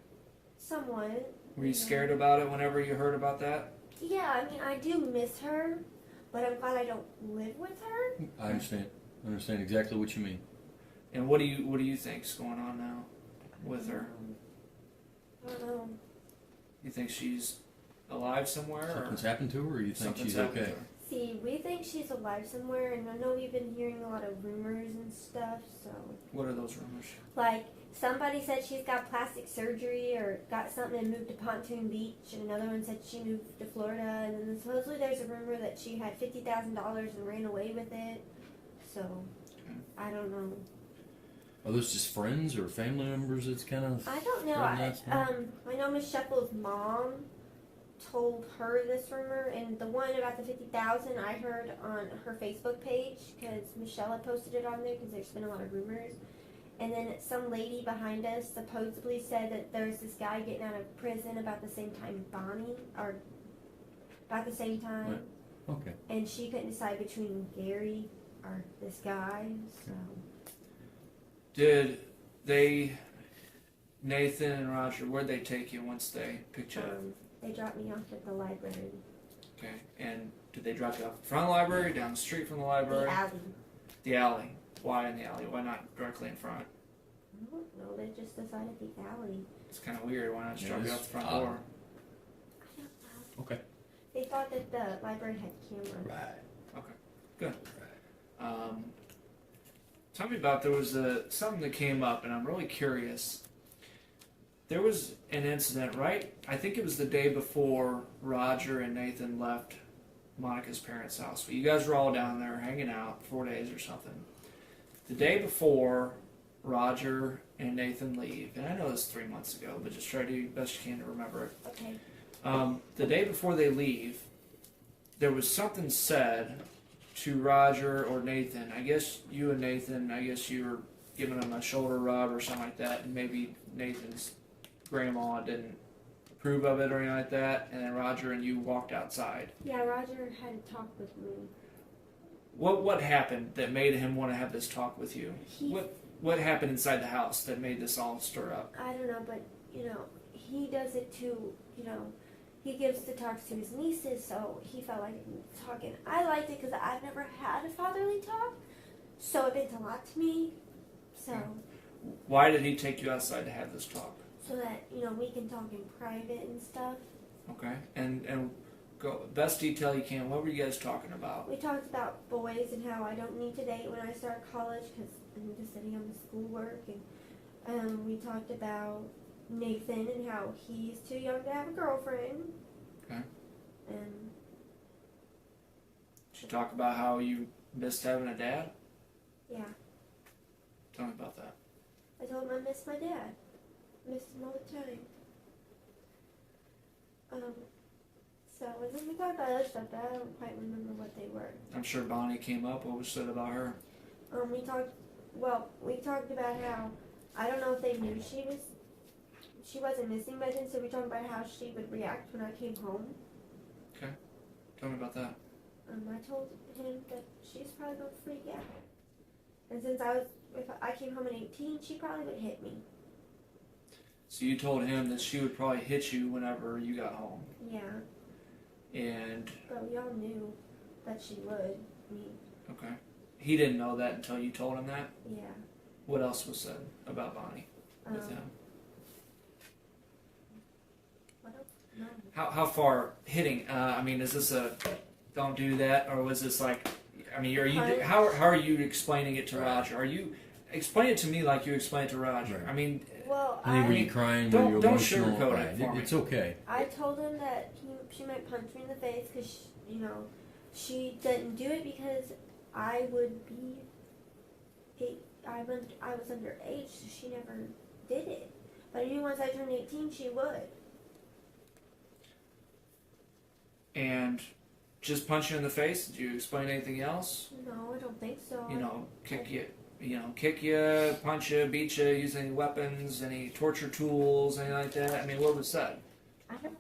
Somewhat. Were you scared about it whenever you heard about that? Yeah, I mean, I do miss her, but I'm glad I don't live with her. I understand. I understand exactly what you mean. And what do you think's going on now with her? I don't know. You think she's alive somewhere? Something's happened to her, or you think Something's she's happened okay? to her? See, we think she's alive somewhere, and I know we've been hearing a lot of rumors and stuff, so. What are those rumors? Like, somebody said she's got plastic surgery or got something and moved to Pontoon Beach, and another one said she moved to Florida, and then supposedly there's a rumor that she had $50,000 and ran away with it, so. Okay. I don't know. Are those just friends or family members that's kind of... I don't know. I know Miss Sheffels' mom told her this rumor, and the one about the 50,000 I heard on her Facebook page because Michelle had posted it on there because there's been a lot of rumors. And then some lady behind us supposedly said that there's this guy getting out of prison about the same time Bonnie, or about the same time. Right. Okay. And she couldn't decide between Gary or this guy, so. Did they, Nathan and Roger, where'd they take you once they picked you up? They dropped me off at the library. Okay. And did they drop you off in front of the library, down the street from the library? The alley. The alley. Why in the alley? Why not directly in front? I don't know, they just decided the alley. It's kind of weird. Why not just Yeah, drop you it's off the front odd. door? I don't know. Okay. They thought that the library had cameras. Right. Good. Right. Tell me about, there was something that came up, and I'm really curious. There was an incident, right? I think it was the day before Roger and Nathan left Monica's parents' house. You guys were all down there hanging out 4 days or something. The day before Roger and Nathan leave, and I know this is 3 months ago, but just try to do the best you can to remember it. Okay. The day before they leave, there was something said to Roger or Nathan. I guess you and Nathan, I guess you were giving him a shoulder rub or something like that, and maybe Nathan's grandma didn't approve of it or anything like that, and then Roger and you walked outside. Yeah, Roger had a talk with me. What happened that made him want to have this talk with you? What happened inside the house that made this all stir up? I don't know, but, he does it to, he gives the talks to his nieces, so he felt like talking. I liked it because I've never had a fatherly talk, so it meant a lot to me. So, Why did he take you outside to have this talk? so that, we can talk in private and stuff. Okay, and go best detail you can. What were you guys talking about? We talked about boys and how I don't need to date when I start college because I'm just sitting on the schoolwork. And we talked about Nathan and how he's too young to have a girlfriend. Okay. And Did you talk about how you missed having a dad? yeah, Tell me about that. I told him I miss my dad. Missed him all the time. So and then we talked about other stuff, but I don't quite remember what they were. I'm sure Bonnie came up. What was said about her? We talked about how I don't know if they knew she wasn't missing by then, so we talked about how she would react when I came home. Tell me about that. I told him that she's probably gonna freak out. And since if I came home at 18, she probably would hit me. So you told him that she would probably hit you whenever you got home. Yeah, And, but we all knew that she would. I mean, okay. He didn't know that until you told him that? yeah. What else was said about Bonnie with him? What else? No. How far hitting? Is this a don't do that, or was this like? How are you explaining it to Roger? Are you explain it to me like you explained it to Roger? Right. Well, I think when you're crying, don't- when you're don't emotional, sugarcoat it right, for me. it's okay. I told him that she might punch me in the face because, she didn't do it because I would be. I was underage, so she never did it. But I knew once I turned 18, she would. And just punch you in the face? Did you explain anything else? No, I don't think so. Kick you, punch you, beat you, use any weapons, any torture tools, anything like that? What was said? I don't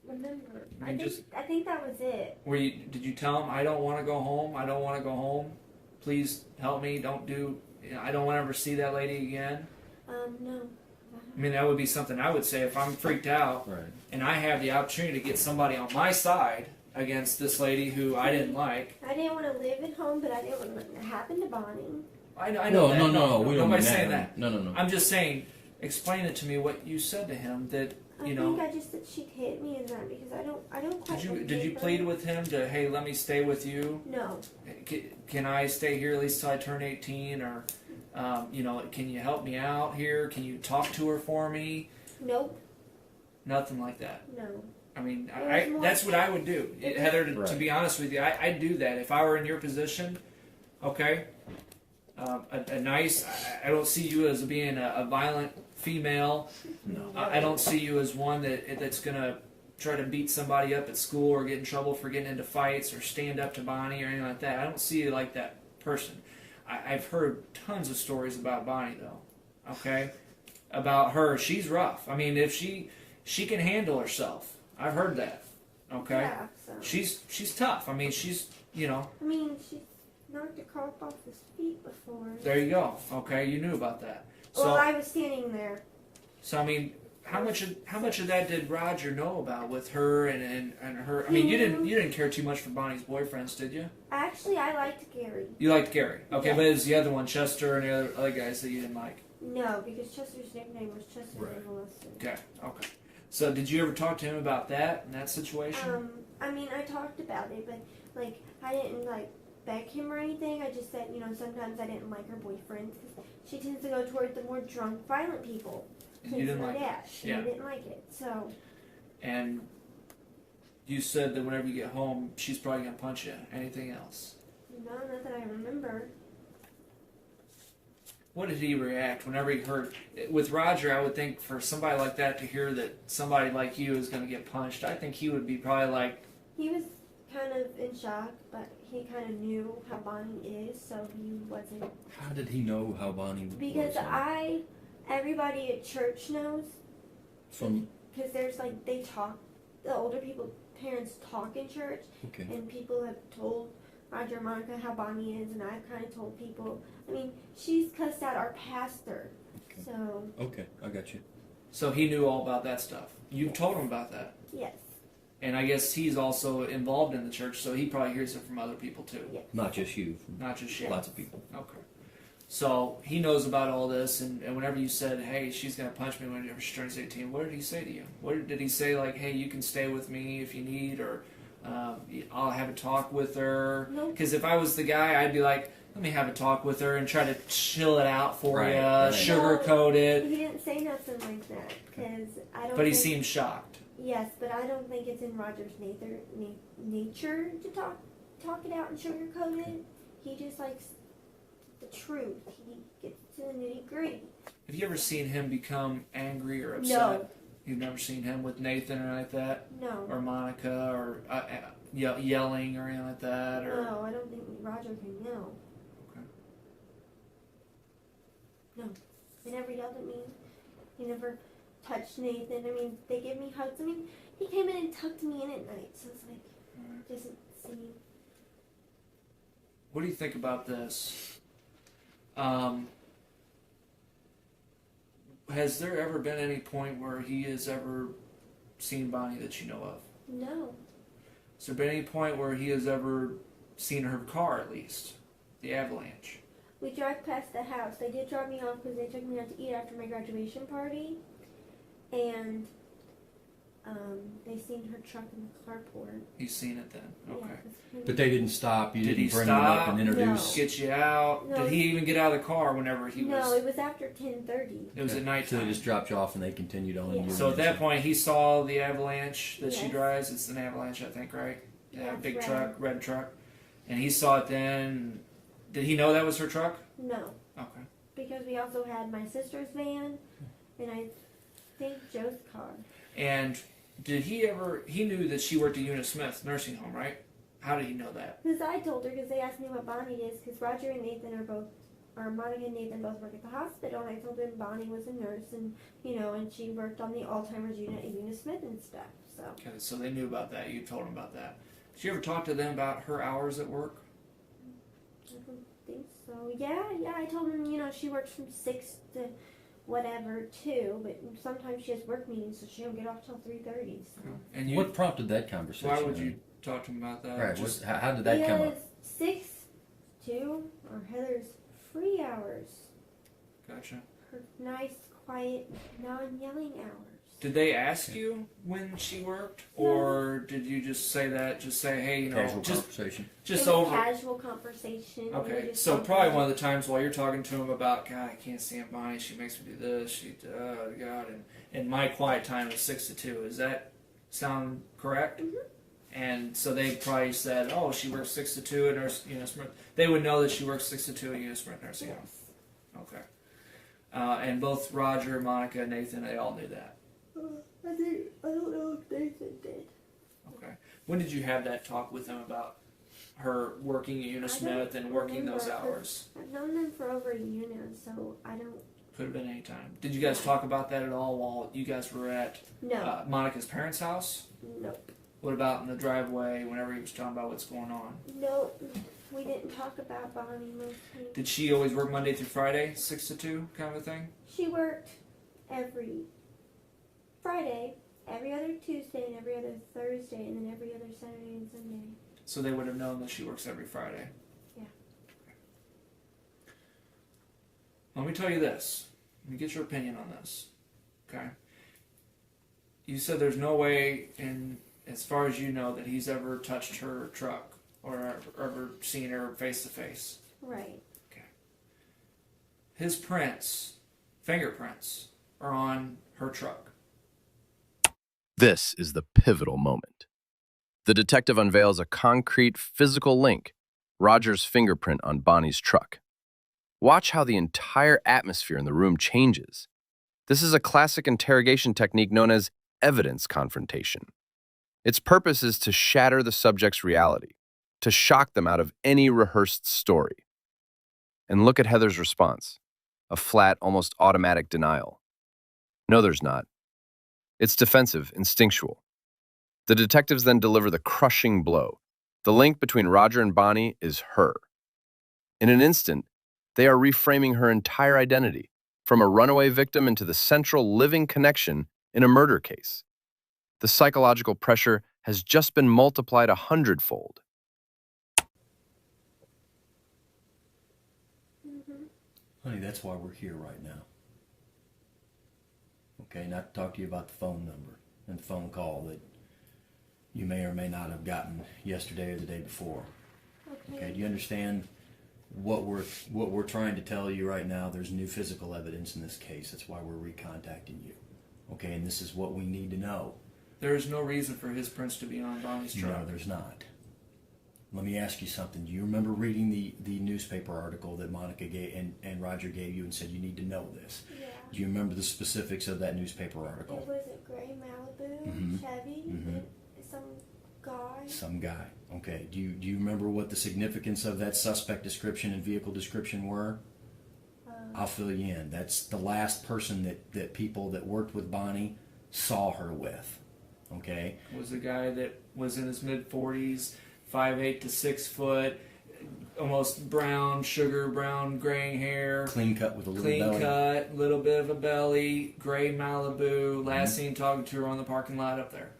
remember. I mean, I think that was it. Did you tell him, I don't want to go home, I don't want to go home, please help me, I don't want to ever see that lady again? No. That would be something I would say if I'm freaked out Right. and I have the opportunity to get somebody on my side against this lady who I didn't like. I didn't want to live at home, but I didn't want it to happen to Bonnie. I know that. No, we don't mean Nobody's that. saying that. No. I'm just saying, explain it to me what you said to him that You know, think I just said she'd hit me in that because I don't quite. did you plead with him to, hey, let me stay with you? No. Can I stay here at least till I turn 18, or you know, can you help me out here? Can you talk to her for me? Nope. Nothing like that. No. I mean, It was that's what I would do, Heather. To Right. be honest with you, I'd do that if I were in your position. Okay, a nice. I don't see you as being a violent female. No. I don't see you as one that's gonna try to beat somebody up at school or get in trouble for getting into fights or stand up to Bonnie or anything like that. I don't see you like that person. I've heard tons of stories about Bonnie though. Okay, about her. She's rough. I mean, if she can handle herself. I've heard that. Okay. Yeah. So. She's tough. I mean, she's, you know. I mean, she knocked a cop off his feet before. There you go. Okay, you knew about that. So, Well, I was standing there. so I mean, how much of that did Roger know about with her and her? I mean, you didn't care too much for Bonnie's boyfriends, did you? Actually, I liked Gary. You liked Gary. Okay, Yes. but it was the other one, Chester, and the other guys that you didn't like. No, because Chester's nickname was Chester Right. the Molester. Okay. Okay. So, did you ever talk to him about that in that situation? I mean, I talked about it, but like, I didn't like beg him or anything. I just said, you know, sometimes I didn't like her boyfriends because she tends to go toward the more drunk, violent people. And you didn't like it. Yeah, she didn't like it. So. And you said that whenever you get home, she's probably gonna punch you. Anything else? No, not that I remember. What did he react whenever he heard? With Roger, I would think for somebody like that to hear that somebody like you is going to get punched, I think he would be probably like... He was kind of in shock, but he kind of knew how Bonnie is, so he wasn't. How did he know how Bonnie was? Because everybody at church knows. From Because there's like, they talk, the older people, parents talk in church, okay. and people have told Roger and Monica how Bonnie is, and I've kind of told people. I mean, she's cussed out our pastor, Okay. so Okay, I got you. So he knew all about that stuff. You told him about that. yes, And I guess he's also involved in the church, so he probably hears it from other people too. yes. Not just you. From Not just you. lots of people. Okay. So he knows about all this, and whenever you said, hey, she's going to punch me whenever she turns 18, what did he say to you? What did he say, like, hey, you can stay with me if you need, or I'll have a talk with her? Nope. Because if I was the guy, I'd be like, let me have a talk with her and try to chill it out for Right, you, right. sugarcoat it. He didn't say nothing like that, because I don't. But he think- seemed shocked. Yes, but I don't think it's in Roger's nature to talk it out and sugarcoat it. He just likes the truth. He gets to the nitty gritty. Have you ever seen him become angry or upset? No. You've never seen him with Nathan or anything like that? No. Or Monica, or yelling or anything like that? Or No, I don't think Roger can know. Okay. No. He never yelled at me. He never touched Nathan. I mean, they give me hugs. I mean, he came in and tucked me in at night, so it's like, Alright. it doesn't seem. What do you think about this? Has there ever been any point where he has ever seen Bonnie that you know of? No. Has there been any point where he has ever seen her car, at least? The Avalanche. We drive past the house. They did drop me off because they took me out to eat after my graduation party. And they seen her truck in the carport. He's seen it then. Okay. Yeah, But they didn't stop. You Did didn't he bring them up stop? and introduce. Get you out. No. Did he even get out of the car whenever he no, was? it was after 10:30. It was at So nighttime. they just dropped you off and they continued on. Yeah. You So were at that point, he saw the Avalanche that she Yes. drives. It's an Avalanche, I think, right? Yeah, Yeah, it's big red. truck, red truck. And he saw it then. Did he know that was her truck? No, Okay. because we also had my sister's van, and I think Joe's car. And did he ever? He knew that she worked at Eunice Smith nursing home, right? How did he know that? Because I told her, because they asked me what Bonnie is, because Roger and Nathan are both, or Monica and Nathan both work at the hospital, and I told them Bonnie was a nurse, and and she worked on the Alzheimer's unit at Eunice Smith and stuff. So Okay, so they knew about that. You told them about that. Did you ever talk to them about her hours at work? I don't think so. Yeah, I told them, she works from 6 to whatever too, but sometimes she has work meetings, so she don't get off till 3:30. So. And you? What prompted that conversation? Why would you talk to him about that? Right. Just- How did that come up? Because 6 to are Heather's free hours. Gotcha. Her nice, quiet, non-yelling hours. Did they ask you when she worked, or did you just say that? Just say, hey, Casual just conversation. just it was over. casual conversation. and we Okay, just so talked probably about one of the times while you're talking to him about, God, I can't stand Bonnie. She makes me do this. God, and my quiet time is 6 to 2. Does that sound correct? Mhm. And so they probably said, oh, she works 6 to 2 at Sprint. They would know that she works 6 to 2 at Sprint Nursing Home. Yes. Okay. And both Roger, Monica, and Nathan, they all knew that. I don't know if Nathan did. Okay. When did you have that talk with them about her working at Unismith don't and working those remember, 'cause hours? I've known them for over a year now, so I don't. Could have been any time. Did you guys talk about that at all while you guys were at No. Monica's parents' house? Nope. What about in the driveway whenever he was talking about what's going on? No, we didn't talk about Bonnie mostly. Did she always work Monday through Friday, 6 to 2 kind of a thing? She worked every Friday, every other Tuesday, and every other Thursday, and then every other Saturday and Sunday. So they would have known that she works every Friday. Yeah. Let me tell you this. Let me get your opinion on this. Okay. You said there's no way, as far as you know, that he's ever touched her truck or ever seen her face to face. Right. His fingerprints, are on her truck. This is the pivotal moment. The detective unveils a concrete physical link, Roger's fingerprint on Bonnie's truck. Watch how the entire atmosphere in the room changes. This is a classic interrogation technique known as evidence confrontation. Its purpose is to shatter the subject's reality, to shock them out of any rehearsed story. And look at Heather's response, a flat, almost automatic denial. No, there's not. It's defensive, instinctual. The detectives then deliver the crushing blow. The link between Roger and Bonnie is her. In an instant, they are reframing her entire identity, from a runaway victim into the central living connection in a murder case. The psychological pressure has just been multiplied 100-fold. Mm-hmm. Honey, that's why we're here right now. Okay, not to talk to you about the phone number and the phone call that you may or may not have gotten yesterday or the day before. Okay, do you understand what we're trying to tell you right now? There's new physical evidence in this case. That's why we're recontacting you. Okay, and this is what we need to know. There is no reason for his prints to be on Bonnie's truck. No, there's not. Let me ask you something. Do you remember reading the newspaper article that Monica gave and Roger gave you and said you need to know this? Yeah. Do you remember the specifics of that newspaper article? It was a gray Malibu, Mhm. Chevy, Mhm. and some guy. Some guy. Okay. Do you remember what the significance of that suspect description and vehicle description were? I'll fill you in. That's the last person that people that worked with Bonnie saw her with. Okay. Was a guy that was in his mid-40s, 5'8" to 6 foot, almost brown, sugar brown, graying hair. Clean cut with a little Clean belly. cut, little bit of a belly, gray Malibu. Last seen talking to her on the parking lot up there.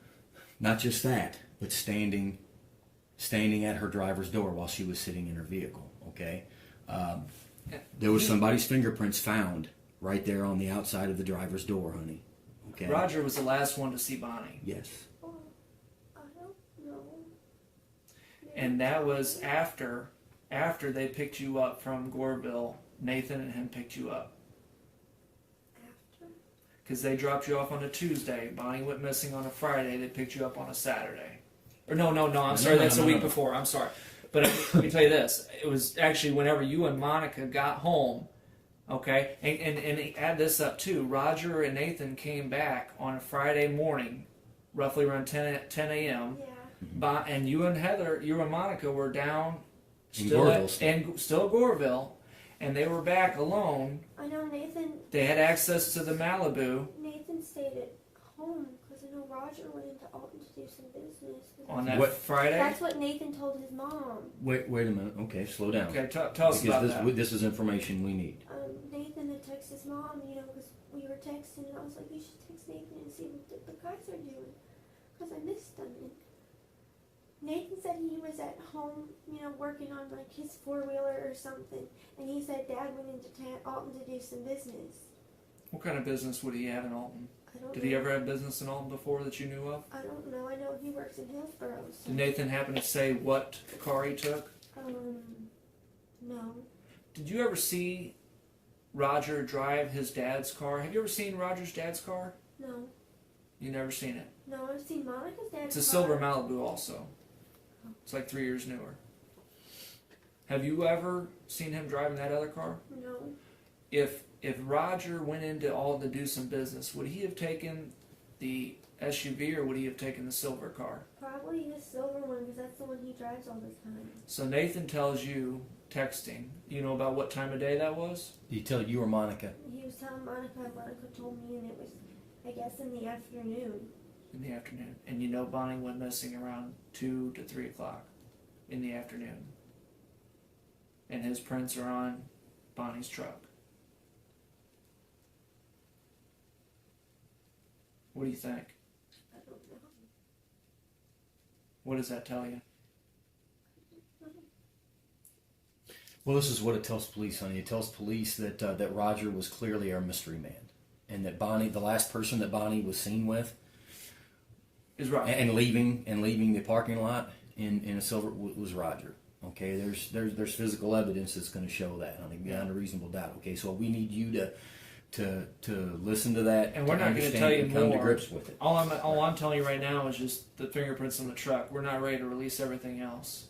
Not just that, but standing at her driver's door while she was sitting in her vehicle. Okay. There was somebody's fingerprints found right there on the outside of the driver's door, honey. Okay. Roger was the last one to see Bonnie. Yes. Oh, I don't know. And that was after they picked you up from Goreville. Nathan and him picked you up. After? Because they dropped you off on a Tuesday. Bonnie went missing on a Friday. They picked you up on a Saturday. Or no, I'm sorry. That's a week before. I'm sorry. But let me tell you this. It was actually whenever you and Monica got home, okay? And add this up too. Roger and Nathan came back on a Friday morning, roughly around 10 a.m. Yeah. And you and Heather, you and Monica were down Still at Goreville, and they were back alone. I know Nathan. They had access to the Malibu. Nathan stayed at home because I know Roger went into Alton to do some business. On that What? Friday? That's what Nathan told his mom. Wait a minute. Okay, slow down. Okay, tell us about Because that. this is information we need. Nathan had texted his mom, because we were texting, and I was like, you should text Nathan and see what the guys are doing, because I missed them. And Nathan said he was at home, working on like his 4-wheeler or something, and he said Dad went into Alton to do some business. What kind of business would he have in Alton? I don't Did know. he ever have business in Alton before that you knew of? I don't know. I know he works in Hillsborough. So. Did Nathan happen to say what car he took? No. Did you ever see Roger drive his dad's car? Have you ever seen Roger's dad's car? No. You never seen it? No, I've seen Monica's dad's It's a car. silver Malibu also. It's like 3 years newer. Have you ever seen him driving that other car? No. If Roger went into Alton to do some business, would he have taken the SUV or would he have taken the silver car? Probably his silver one because that's the one he drives all the time. So Nathan tells you, texting, you know about what time of day that was? Did he tell you or Monica? He was telling Monica, Monica told me, and it was, I guess, in the afternoon. In the afternoon. And you know Bonnie went missing around 2 to 3 o'clock in the afternoon. And his prints are on Bonnie's truck. What do you think? I don't know. What does that tell you? Well, this is what it tells police, honey. It tells police that that Roger was clearly our mystery man, and that Bonnie, the last person that Bonnie was seen with, Is right. and leaving the parking lot in a silver was Roger. Okay, there's physical evidence that's going to show that, honey, beyond a reasonable doubt. Okay, so we need you to listen to that, And we're not going to understand tell it, you and come more. to grips with it. All I'm telling you right now is just the fingerprints on the truck. We're not ready to release everything else.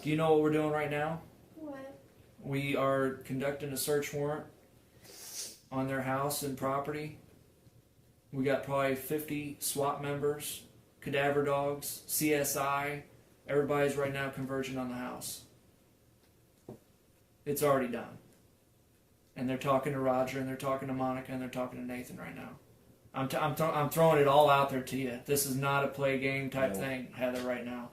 Do you know what we're doing right now? What? We are conducting a search warrant on their house and property. We got probably 50 SWAT members, cadaver dogs, CSI. Everybody's right now converging on the house. It's already done. And they're talking to Roger, and they're talking to Monica, and they're talking to Nathan right now. I'm throwing it all out there to you. This is not a play game type thing, Heather, right now.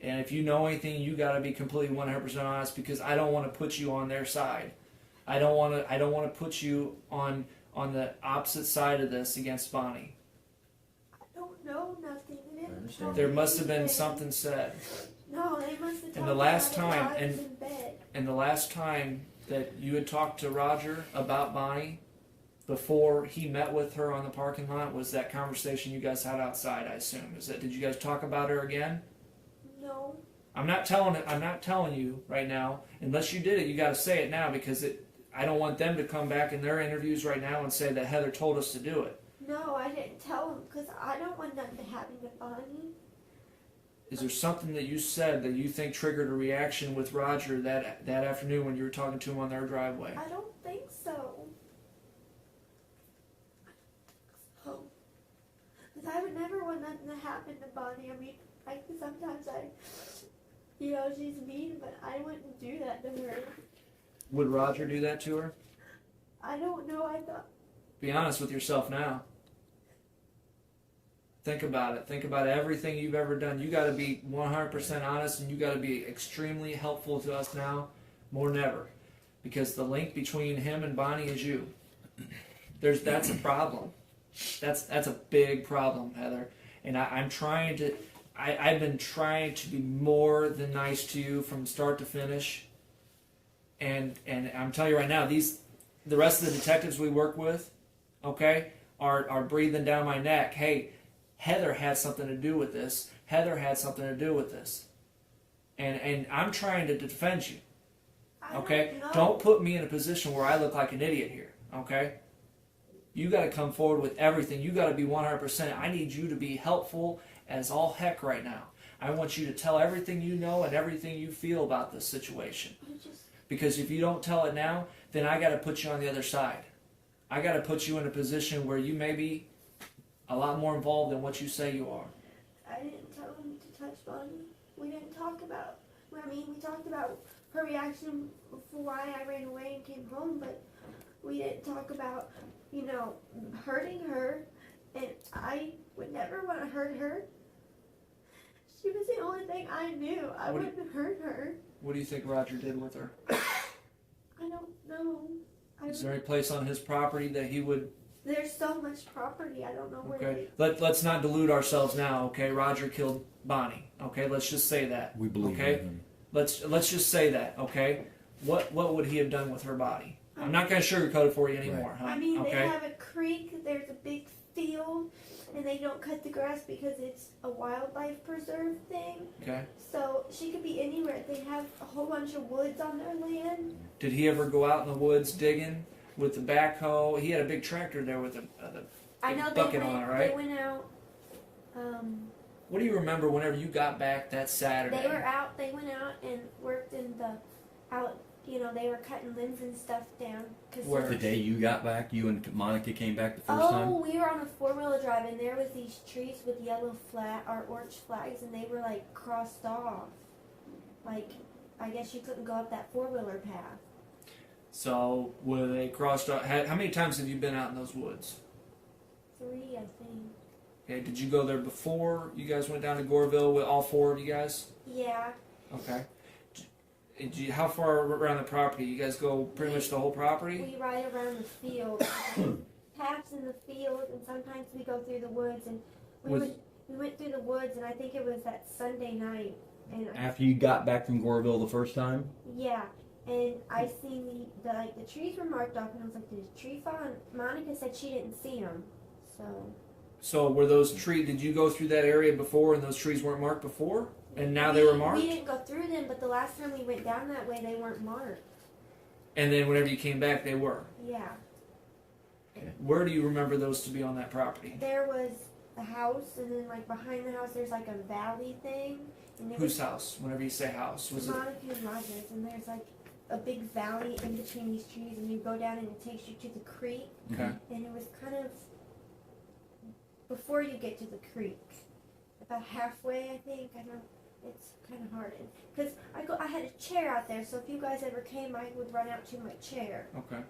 And if you know anything, you got to be completely 100% honest, because I don't want to put you on their side. I don't want to put you on the opposite side of this against Bonnie. I don't know nothing. They didn't understand. tell me There must have been anything. something said. No, they must have told the me last about it time- while I was and- in bed. And the last time that you had talked to Roger about Bonnie, before he met with her on the parking lot, was that conversation you guys had outside, I assume. Did you guys talk about her again? No. I'm not telling you right now. Unless you did it, you got to say it now, because I don't want them to come back in their interviews right now and say that Heather told us to do it. No, I didn't tell him because I don't want nothing to happen to Bonnie. Is there something that you said that you think triggered a reaction with Roger that afternoon when you were talking to him on their driveway? I don't think so. Because I would never want nothing to happen to Bonnie. I mean, sometimes she's mean, but I wouldn't do that to her. Would Roger do that to her? I don't know. I thought. Be honest with yourself now. Think about it. Think about everything you've ever done. You got to be 100% honest, and you got to be extremely helpful to us now, more than ever, because the link between him and Bonnie is you. That's a problem. That's a big problem, Heather. And I've been trying to be more than nice to you from start to finish. And I'm telling you right now, the rest of the detectives we work with, okay, are breathing down my neck. Hey, Heather had something to do with this. Heather had something to do with this. And I'm trying to defend you. Okay? Don't put me in a position where I look like an idiot here. Okay? You got to come forward with everything. You got to be 100%. I need you to be helpful as all heck right now. I want you to tell everything you know and everything you feel about this situation. Because if you don't tell it now, then I got to put you on the other side. I got to put you in a position where you may be a lot more involved than what you say you are. I didn't tell him to touch Bonnie. We didn't talk about. We talked about her reaction for why I ran away and came home, but we didn't talk about, hurting her. And I would never want to hurt her. She was the only thing I knew. I wouldn't hurt her. What do you think Roger did with her? I don't know. Is there any place on his property that he would... There's so much property. I don't know where. Okay, let's not delude ourselves now. Okay, Roger killed Bonnie. Okay, let's just say that. We believe okay? him. Let's just say that. Okay, what would he have done with her body? I'm not going to sugarcoat it for you anymore. Huh? They okay? have a creek. There's a big field, and they don't cut the grass because it's a wildlife preserve thing. Okay. So she could be anywhere. They have a whole bunch of woods on their land. Did he ever go out in the woods digging with the backhoe? He had a big tractor there with a I know bucket on it, right? They went out. What do you remember whenever you got back that Saturday? They were out. They went out and worked in the out. You know, they were cutting limbs and stuff down. Where? The day you got back, you and Monica came back the first time? Oh, we were on a 4-wheeler drive, and there was these trees with yellow orange flags, and they were like crossed off. Like, I guess you couldn't go up that 4-wheeler path. So were they crossed off? How many times have you been out in those woods? 3, I think. Okay. Did you go there before you guys went down to Goreville with all 4 of you guys? Yeah. Okay. How far around the property? You guys go pretty much the whole property? We ride around the field, paths in the field, and sometimes we go through the woods. And we went through the woods, and I think it was that Sunday night. And After you got back from Goreville the first time? yeah, and I seen the trees were marked off, and I was like, "Did a tree fall?" And Monica said she didn't see them. So were those trees? Did you go through that area before, and those trees weren't marked before, and now they were marked? We didn't go through them, but the last time we went down that way, they weren't marked. And then whenever you came back, they were. Yeah. Where do you remember those to be on that property? There was the house, and then like behind the house, there's like a valley thing. And it Whose house? Whenever you say house, was it? Monica and Roger's, and there's like a big valley in between these trees, and you go down and it takes you to the creek. Okay. And it was kind of before you get to the creek, about halfway, I think. I don't. It's kind of hard because I had a chair out there, so if you guys ever came, I would run out to my chair. Okay.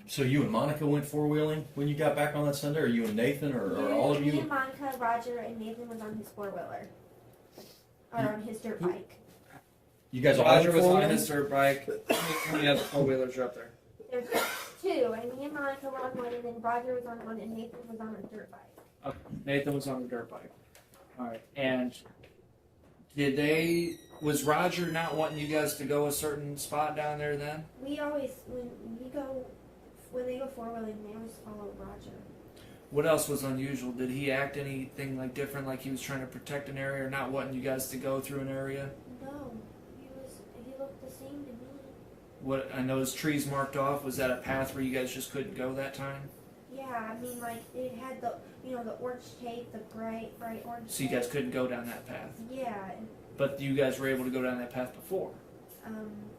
So you and Monica went 4-wheeling when you got back on that Sunday, or you and Nathan, or all of Me you? and Monica, Roger, and Nathan was on his 4-wheeler. Or on his dirt bike. You guys all Roger went was on 4-wheeling? his dirt bike. How many other 4-wheelers are up there? There's 2, and me and Monica were on one, and then Roger was on one, and Nathan was on a dirt bike. Okay. Nathan was on the dirt bike. All right. And was Roger not wanting you guys to go a certain spot down there then? We always, when they go 4-wheeling, they always follow Roger. What else was unusual? Did he act anything like different, like he was trying to protect an area or not wanting you guys to go through an area? No, he looked the same to me. What, and those trees marked off, was that a path where you guys just couldn't go that time? Yeah, I mean, like, it had the orange tape, the bright orange So you guys couldn't go down that path? Yeah. But you guys were able to go down that path before?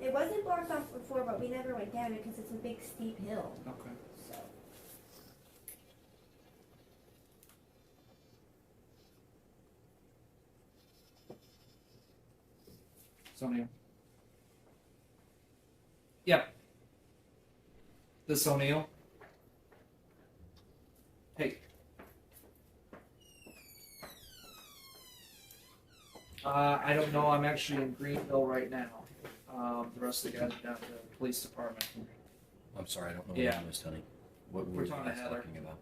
It wasn't blocked off before, but we never went down it because it's a big steep hill. Okay. So. O'Neill. Yep. This O'Neill. Hey. I don't know. I'm actually in Greenville right now. The rest of the guys are down to the police department. I'm sorry, I don't know Yeah. what you missed, honey. What We're were you talking guys to Heather. talking about?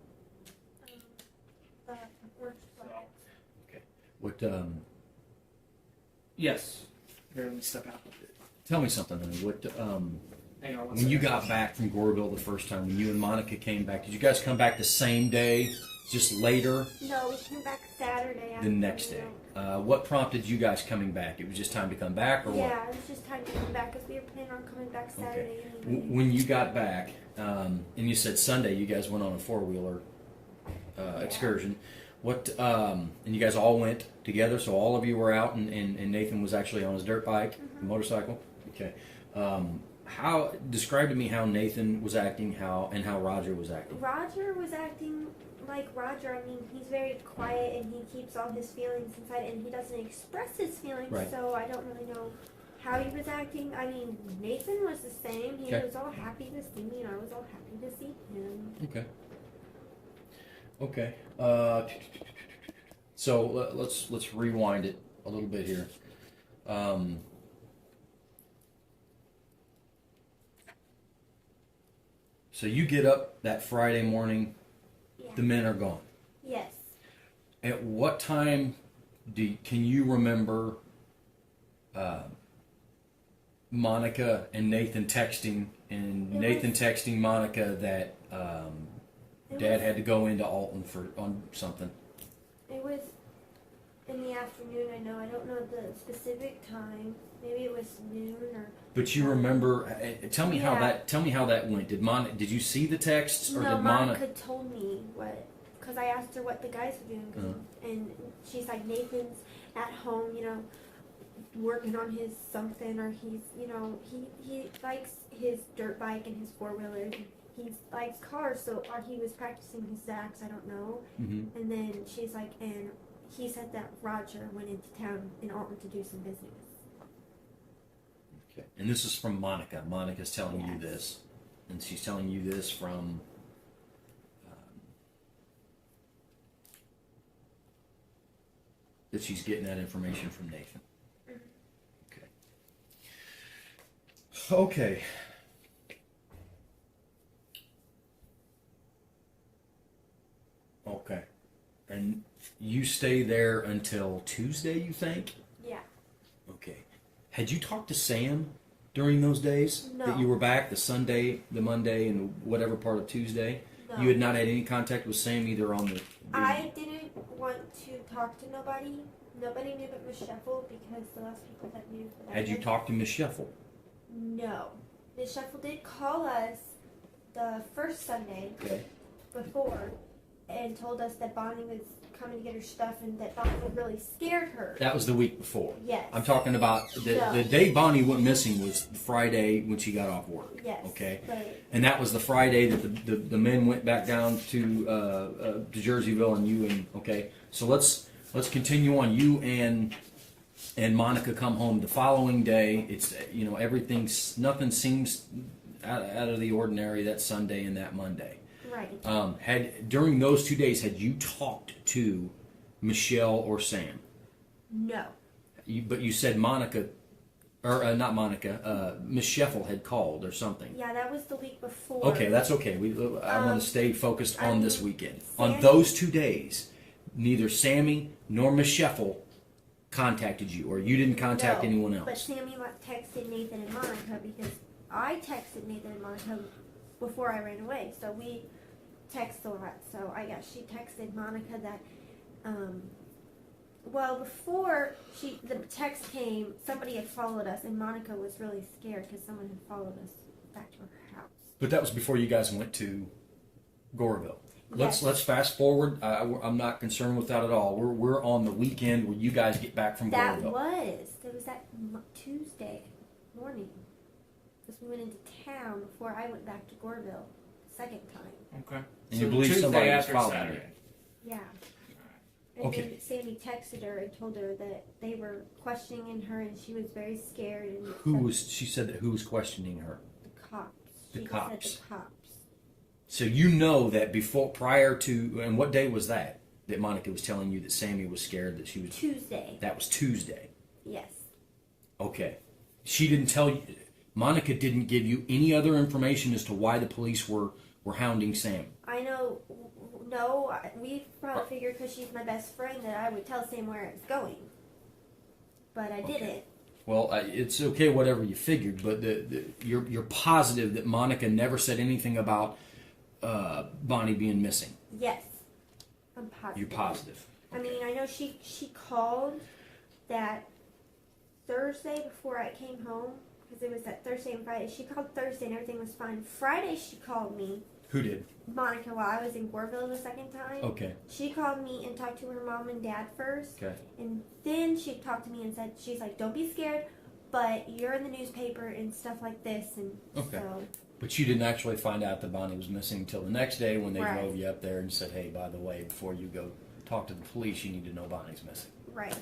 The orange So, flag. What, yes. Here, let me step out. tell me something, honey. What, Hang on one when you second. got back from Goreville the first time, when you and Monica came back, did you guys come back the same day, just later, No, we came back Saturday. the next day? What prompted you guys coming back? It was just time to come back, or what? Yeah, it was just time to come back because we were planning on coming back Saturday anyway. When you got back, and you said Sunday, you guys went on a 4-wheeler excursion. What? And you guys all went together, so all of you were out, and Nathan was actually on his dirt bike, motorcycle. Okay. How describe to me how Nathan was acting, how Roger was acting. Roger was acting like Roger. I mean, he's very quiet and he keeps all his feelings inside, and he doesn't express his feelings. Right. So I don't really know how he was acting. I mean, Nathan was the same. He Okay. was all happy to see me, and I was all happy to see him. Okay. Okay. So let's rewind it a little bit here. So you get up that Friday morning. Yeah. The men are gone. Yes. At what time can you remember Monica and Nathan texting, and Nathan texting Monica that Dad had to go into Alton on something. It was in the afternoon. I know. I don't know the specific time. Maybe it was noon or. But you remember? Tell me how Yeah. that. Tell me how that went. Did you see the texts or No, did Monica told me what, because I asked her what the guys were doing, and she's like, Nathan's at home, working on his something, or he's, he likes his dirt bike and his four-wheeler. He likes cars, or he was practicing his sax, I don't know. Mm-hmm. And then she's like, and he said that Roger went into town in Alton to do some business. Okay. And this is from Monica. Monica's telling you Yes. this, and she's telling you this from. That she's getting that information from Nathan. Okay. Okay. And you stay there until Tuesday, you think? Yeah. Okay. Had you talked to Sam during those days No. that you were back, the Sunday, the Monday, and whatever part of Tuesday? No. You had not had any contact with Sam either on the. I didn't want to talk to nobody. Nobody knew but Miss Sheffel, because the last people that knew. That Had you talked to Miss Sheffel? No. Miss Sheffel did call us the first Sunday Okay. before and told us that Bonnie was coming to get her stuff and that Bonnie really scared her. That was the week before. Yes. I'm talking about the day Bonnie went missing was Friday when she got off work. Yes. Okay. But And that was the Friday that the men went back down to Jerseyville, and you and okay. So let's continue on. You and Monica come home the following day. It's nothing seems out of the ordinary that Sunday and that Monday. right. Had during those 2 days, had you talked to Michelle or Sam? No. But you said Monica, or not Monica, Miss Sheffel had called or something. Yeah, that was the week before. Okay, that's okay. I want to stay focused on this weekend. On Sammy- those 2 days, neither Sammy nor Miss Sheffel contacted you, or you didn't contact No, anyone But else. Sammy texted Nathan and Monica, because I texted Nathan and Monica before I ran away. So we text a lot. So I guess she texted Monica that, before the text came, somebody had followed us, and Monica was really scared because someone had followed us back to her house. But that was before you guys went to Goreville. Yes. Let's fast forward. I'm not concerned with that at all. We're on the weekend where you guys get back from That Goreville. was that Tuesday morning, because we went into town before I went back to Goreville the second time. Okay. And you believe somebody was following you. Yeah. And Okay. then Sandy texted her and told her that they were questioning her, and she was very scared. And She said that who was questioning her? The cops. The She cops. Said the cops. So you know that prior to, and what day was that Monica was telling you that Sammy was scared that she was? Tuesday. That was Tuesday. Yes. Okay. She didn't tell you, Monica didn't give you any other information as to why the police were hounding Sam. I know. No, we probably figured because she's my best friend that I would tell Sam where it's going. But I didn't. Well, it's okay, whatever you figured, but you're positive that Monica never said anything about Bonnie being missing. Yes. I'm positive. You're positive. I mean, I know she called that Thursday before I came home, because it was that Thursday and Friday. She called Thursday and everything was fine. Friday she called me, Who did? Monica, while I was in Goreville the second time. Okay. She called me and talked to her mom and dad first. Okay. And then she talked to me and said, she's like, don't be scared, but you're in the newspaper and stuff like this. And Okay. so, But you didn't actually find out that Bonnie was missing until the next day when they Right. drove you up there and said, hey, by the way, before you go talk to the police, you need to know Bonnie's missing. right.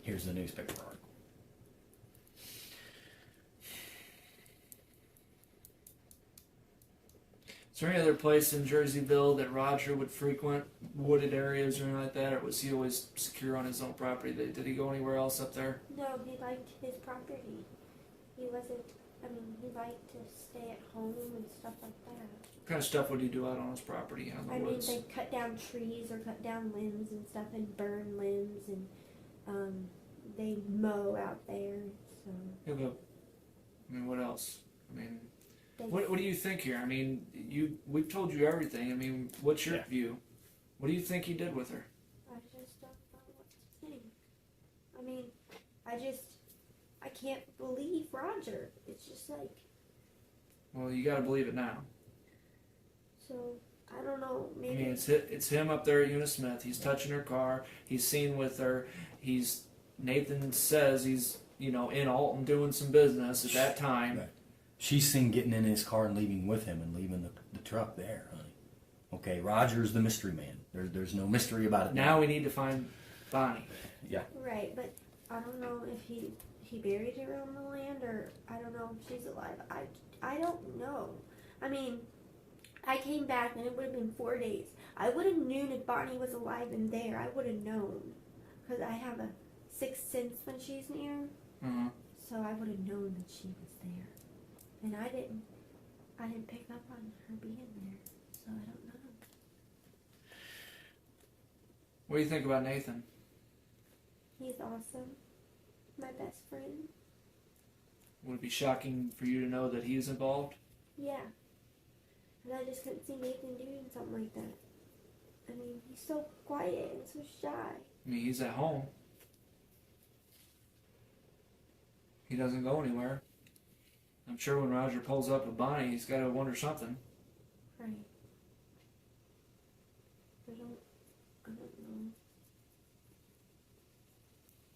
Here's the newspaper article. Is there any other place in Jerseyville that Roger would frequent, wooded areas or anything like that, or was he always secure on his own property? Did he go anywhere else up there? No, he liked his property. He wasn't, he liked to stay at home and stuff like that. What kind of stuff would he do out on his property, out in the I mean, woods? they cut down trees or cut down limbs and stuff and burn limbs, and they mow out there. So Yeah, but, what else? What do you think here? I mean, we've told you everything. I mean, what's your view? What do you think he did with her? I just don't know what to think. I mean, I can't believe Roger. It's just like, Well, you got to believe it now. so, I don't know, I maybe. mean, it's him up there at Eunice Smith. He's touching her car. He's seen with her. Nathan says he's, in Alton doing some business at that time. Right. She's seen getting in his car and leaving with him and leaving the truck there, honey. Okay, Roger's the mystery man. There's no mystery about it. Now we need to find Bonnie. Yeah. Right, but I don't know if he buried her on the land, or I don't know if she's alive. I don't know. I mean, I came back and it would have been 4 days. I would have known if Bonnie was alive and there. I would have known, because I have a sixth sense when she's near. Mm-hmm. So I would have known that she was there, and I didn't pick up on her being there. So I don't know. What do you think about Nathan? He's awesome. My best friend. Would it be shocking for you to know that he's involved? Yeah. And I just couldn't see Nathan doing something like that. I mean, he's so quiet and so shy. I mean, he's at home. He doesn't go anywhere. I'm sure when Roger pulls up with Bonnie, he's got to wonder something. Right. I don't know.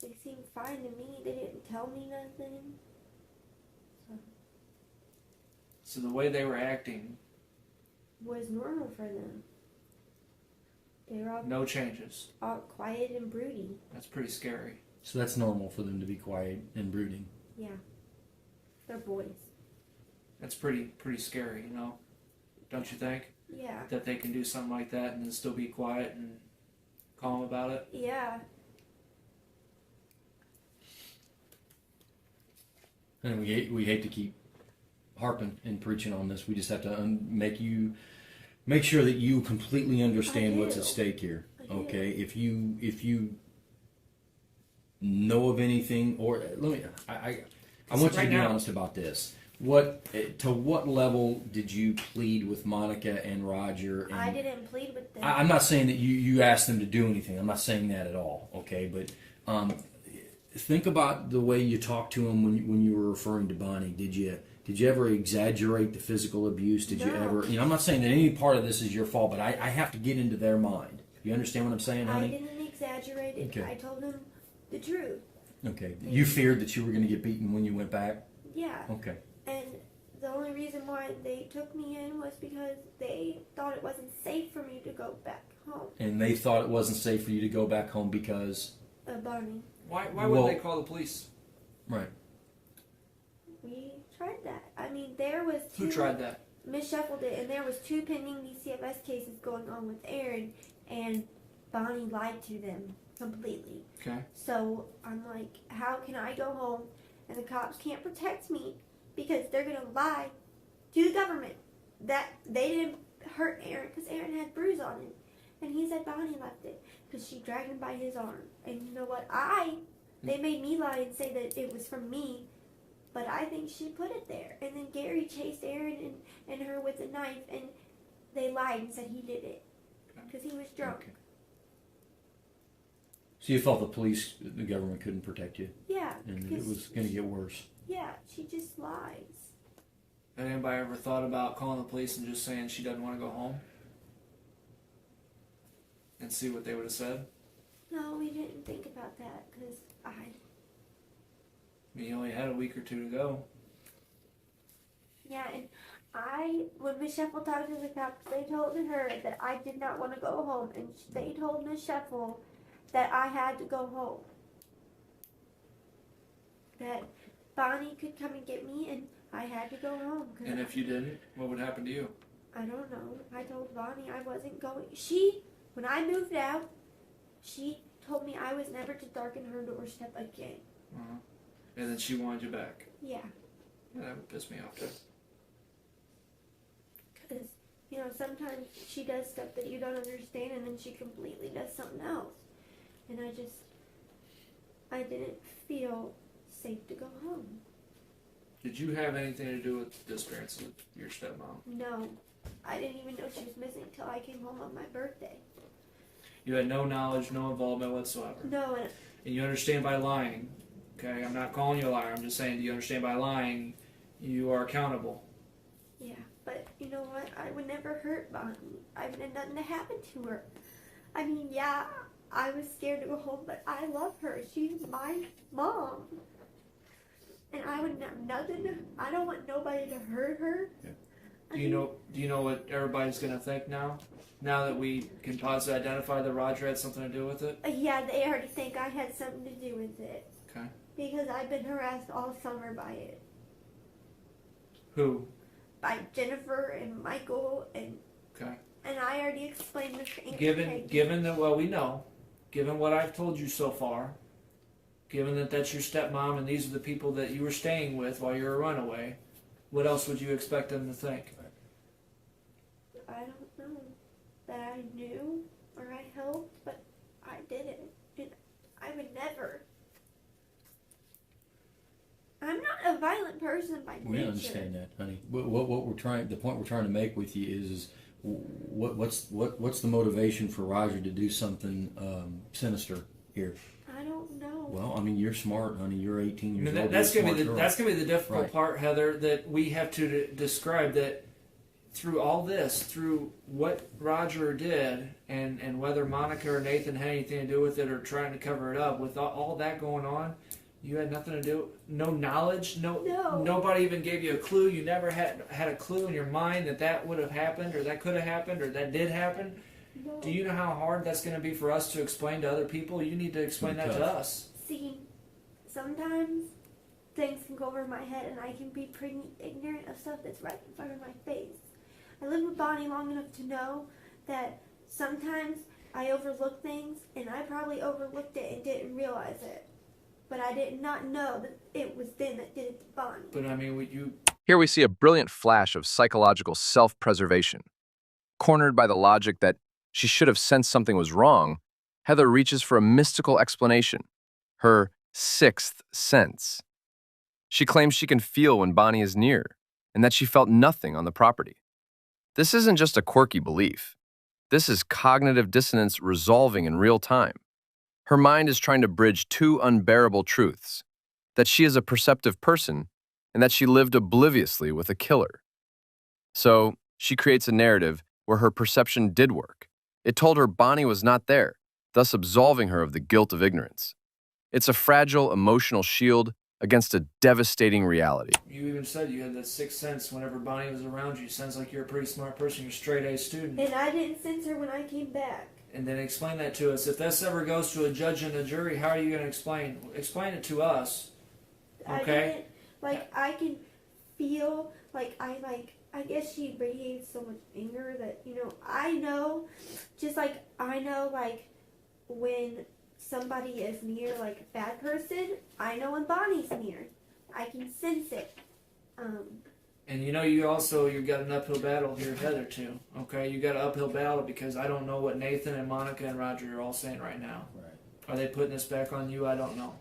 They seemed fine to me. They didn't tell me nothing. So the way they were acting, Was normal for them. They were no changes. all quiet and broody. That's pretty scary. So that's normal for them to be quiet and brooding. Yeah. They're boys. That's pretty scary, Don't you think? Yeah. That they can do something like that and then still be quiet and calm about it? Yeah. And we hate to keep harping and preaching on this. We just have to make sure that you completely understand what's at stake here. Okay, if you know of anything, or I want you to be honest about this. To what level did you plead with Monica and Roger? And I didn't plead with them. I'm not saying that you asked them to do anything. I'm not saying that at all. Okay, but think about the way you talked to them when you were referring to Bonnie. Did you ever exaggerate the physical abuse? Did you ever? I'm not saying that any part of this is your fault, but I have to get into their mind. You understand what I'm saying, honey? I didn't exaggerate it. Okay. I told them the truth. Okay. You feared that you were going to get beaten when you went back? Yeah. Okay. And the only reason why they took me in was because they thought it wasn't safe for me to go back home. And they thought it wasn't safe for you to go back home because? Bonnie. Why wouldn't they call the police? Right. We tried that. I mean, there was two. Who tried that? Miss Sheffield did, and there was 2 pending DCFS cases going on with Aaron, and Bonnie lied to them completely. Okay. So I'm like, how can I go home and the cops can't protect me because they're gonna lie to the government that they didn't hurt Aaron because Aaron had bruise on him, and he said Bonnie left it because she dragged him by his arm. And you know what? They made me lie and say that it was from me. But I think she put it there. And then Gary chased Aaron and her with a knife, and they lied and said he did it because he was drunk. Okay. So you felt the government couldn't protect you? Yeah. And it was going to get worse? Yeah, she just lies. Had anybody ever thought about calling the police and just saying she doesn't want to go home? And see what they would have said? No, we didn't think about that because You only had a week or 2 to go. Yeah, and when Miss Sheffield talked to the cops, they told her that I did not want to go home, and they told Miss Sheffield that I had to go home. That Bonnie could come and get me, and I had to go home. And if you didn't, what would happen to you? I don't know. I told Bonnie I wasn't going. When I moved out, she told me I was never to darken her doorstep again. Uh-huh. And then she wanted you back. Yeah. Yeah, that would piss me off too. Because, sometimes she does stuff that you don't understand, and then she completely does something else. And I didn't feel safe to go home. Did you have anything to do with the disappearance of your stepmom? No. I didn't even know she was missing until I came home on my birthday. You had no knowledge, no involvement whatsoever. No, And you understand by lying, okay? I'm not calling you a liar. I'm just saying, do you understand by lying, you are accountable? yeah, but you know what? I would never hurt Bonnie. I would have nothing to happen to her. I mean, yeah, I was scared to go home, but I love her. She's my mom. And I would have nothing. I don't want nobody to hurt her. Yeah. Do you know what everybody's gonna think now? Now that we can possibly identify that Roger had something to do with it? Yeah, they already think I had something to do with it. Okay. Because I've been harassed all summer by it. Who? By Jennifer and Michael and Okay. I already explained this to Aunt Peggy. Given that, well, we know, given what I've told you so far, given that that's your stepmom and these are the people that you were staying with while you were a runaway, what else would you expect them to think? I don't know that I knew or I helped, but I didn't. And I would never. I'm not a violent person by nature. We understand that, honey. What we're trying, the point we're trying to make with you is what's the motivation for Roger to do something sinister here? I don't know. Well, I mean, you're smart, honey. You're 18 years old. That's You're a gonna be smart girl. that's gonna be the difficult Right. part, Heather. That we have to describe that through all this, through what Roger did, and whether Monica or Nathan had anything to do with it or trying to cover it up, with all that going on, you had nothing to do. No knowledge. No. Nobody even gave you a clue. You never had a clue in your mind that would have happened, or that could have happened, or that did happen. No. Do you know how hard that's going to be for us to explain to other people? You need to explain that to us. See, sometimes things can go over my head and I can be pretty ignorant of stuff that's right in front of my face. I lived with Bonnie long enough to know that sometimes I overlook things, and I probably overlooked it and didn't realize it. But I did not know that it was them that did it to Bonnie. But I mean, Here we see a brilliant flash of psychological self-preservation. Cornered by the logic that she should have sensed something was wrong, Heather reaches for a mystical explanation, her sixth sense. She claims she can feel when Bonnie is near, and that she felt nothing on the property. This isn't just a quirky belief. This is cognitive dissonance resolving in real time. Her mind is trying to bridge two unbearable truths, that she is a perceptive person and that she lived obliviously with a killer. So, she creates a narrative where her perception did work. It told her Bonnie was not there, thus absolving her of the guilt of ignorance. It's a fragile emotional shield against a devastating reality. you even said you had that sixth sense whenever Bonnie was around you. Sounds like you're a pretty smart person. You're a straight-A student. And I didn't sense her when I came back. And then explain that to us. If this ever goes to a judge and a jury, how are you going to explain it to us? Okay. I can feel I guess she radiates so much anger that, I know when somebody is near, like a bad person, I know when Bonnie's near. I can sense it. And you got an uphill battle here, Heather, too. Okay, you got an uphill battle because I don't know what Nathan and Monica and Roger are all saying right now. Right. Are they putting this back on you? I don't know.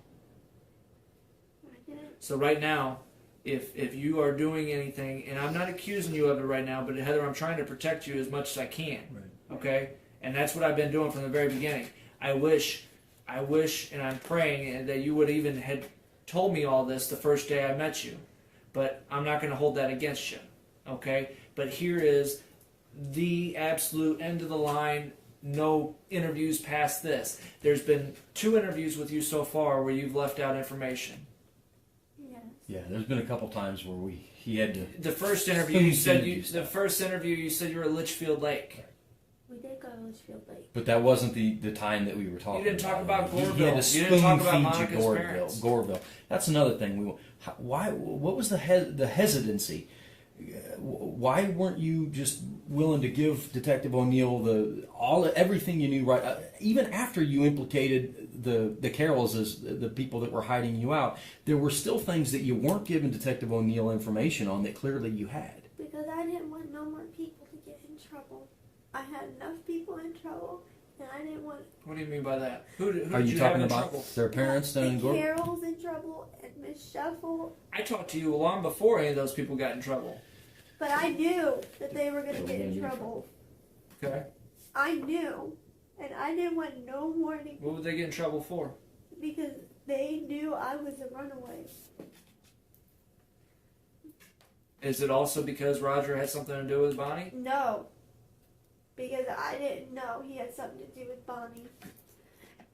I didn't. So right now, if you are doing anything, and I'm not accusing you of it right now, but Heather, I'm trying to protect you as much as I can. Right. Okay? And that's what I've been doing from the very beginning. I wish, and I'm praying that you would even had told me all this the first day I met you. But I'm not going to hold that against you. Okay? But here is the absolute end of the line. No interviews past this. There's been 2 interviews with you so far where you've left out information. Yes. Yeah, there's been a couple times where he had to. The first interview you said you were at Litchfield Lake. We did go to Litchfield Lake. But that wasn't the time that we were talking. You didn't talk about He had Goreville. to You didn't talk about spoon-feed Monica's you parents. Goreville. That's another thing. What was the hesitancy? Why weren't you just willing to give Detective O'Neill everything you knew right? Even after you implicated the Carrolls as the people that were hiding you out, there were still things that you weren't giving Detective O'Neill information on that clearly you had. Because I didn't want no more people to get in trouble. I had enough people in trouble, and I didn't want. What do you mean by that? Who Are did you have talking in about trouble? their parents down in Gore? Carol's in trouble, and Miss Shuffle. I talked to you long before any of those people got in trouble. But I knew that they were gonna get in trouble. Okay. I knew, and I didn't want no warning What would they get in trouble for? because they knew I was a runaway. Is it also because Roger had something to do with Bonnie? No, because I didn't know he had something to do with Bonnie.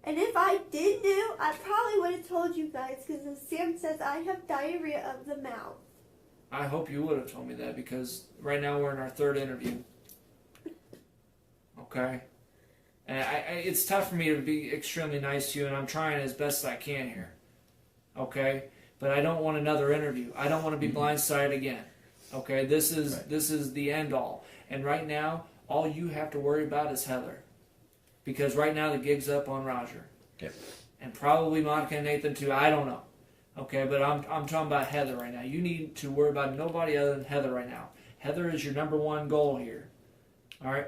And if I did know, I probably would have told you guys because as Sam says, I have diarrhea of the mouth. I hope you would have told me that because right now we're in our third interview. Okay? And it's tough for me to be extremely nice to you, and I'm trying as best I can here. Okay? But I don't want another interview. I don't want to be blindsided again. Okay? This is the end all. And right now, all you have to worry about is Heather. Because right now the gig's up on Roger. Yep. And probably Monica and Nathan too. I don't know. Okay, but I'm talking about Heather right now. You need to worry about nobody other than Heather right now. Heather is your number one goal here. All right?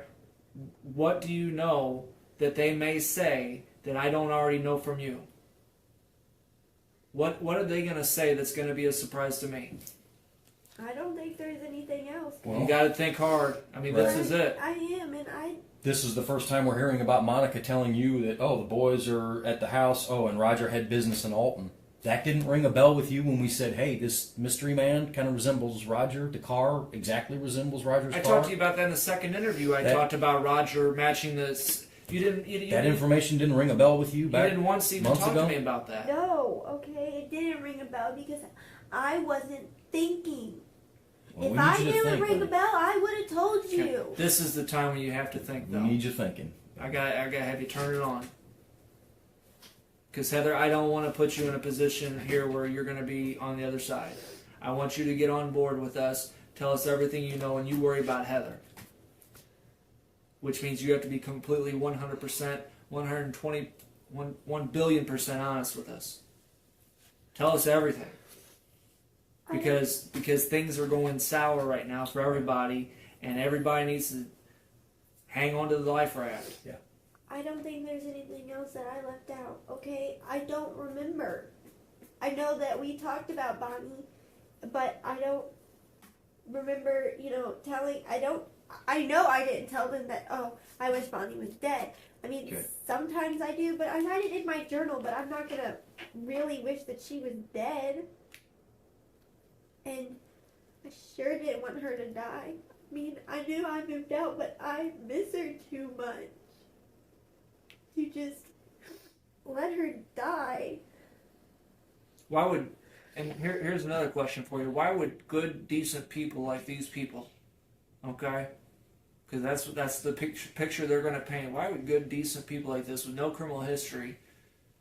What do you know that they may say that I don't already know from you? What are they going to say that's going to be a surprise to me? I don't think there's anything else. You got to think hard. I mean, this is it. I am, and I. This is the first time we're hearing about Monica telling you that, oh, the boys are at the house, oh, and Roger had business in Alton. That didn't ring a bell with you when we said, hey, this mystery man kind of resembles Roger. The car exactly resembles Roger's car. I talked to you about that in the second interview. I talked about Roger matching this. You didn't. That information didn't ring a bell with you back You didn't once even months talk ago? to me about that. No, okay, it didn't ring a bell because I wasn't thinking. Well, If I knew it ring a bell, I would have told Okay. you. This is the time when you have to think, We though. need you thinking. I got to have you turn it on. Because Heather, I don't want to put you in a position here where you're going to be on the other side. I want you to get on board with us, tell us everything you know, and you worry about Heather. Which means you have to be completely 100%, 120, 1 billion% honest with us. Tell us everything. Because things are going sour right now for everybody, and everybody needs to hang on to the life raft. Yeah. I don't think there's anything else that I left out, okay? I don't remember. I know that we talked about Bonnie, but I don't remember, telling, I know I didn't tell them that, oh, I wish Bonnie was dead. I mean, Okay. Sometimes I do, but I write it in my journal, but I'm not going to really wish that she was dead. And I sure didn't want her to die. I mean, I knew I moved out, but I miss her too much to just let her die. Why would, and here's another question for you. Why would good, decent people like these people, okay? Because that's the picture they're going to paint. Why would good, decent people like this with no criminal history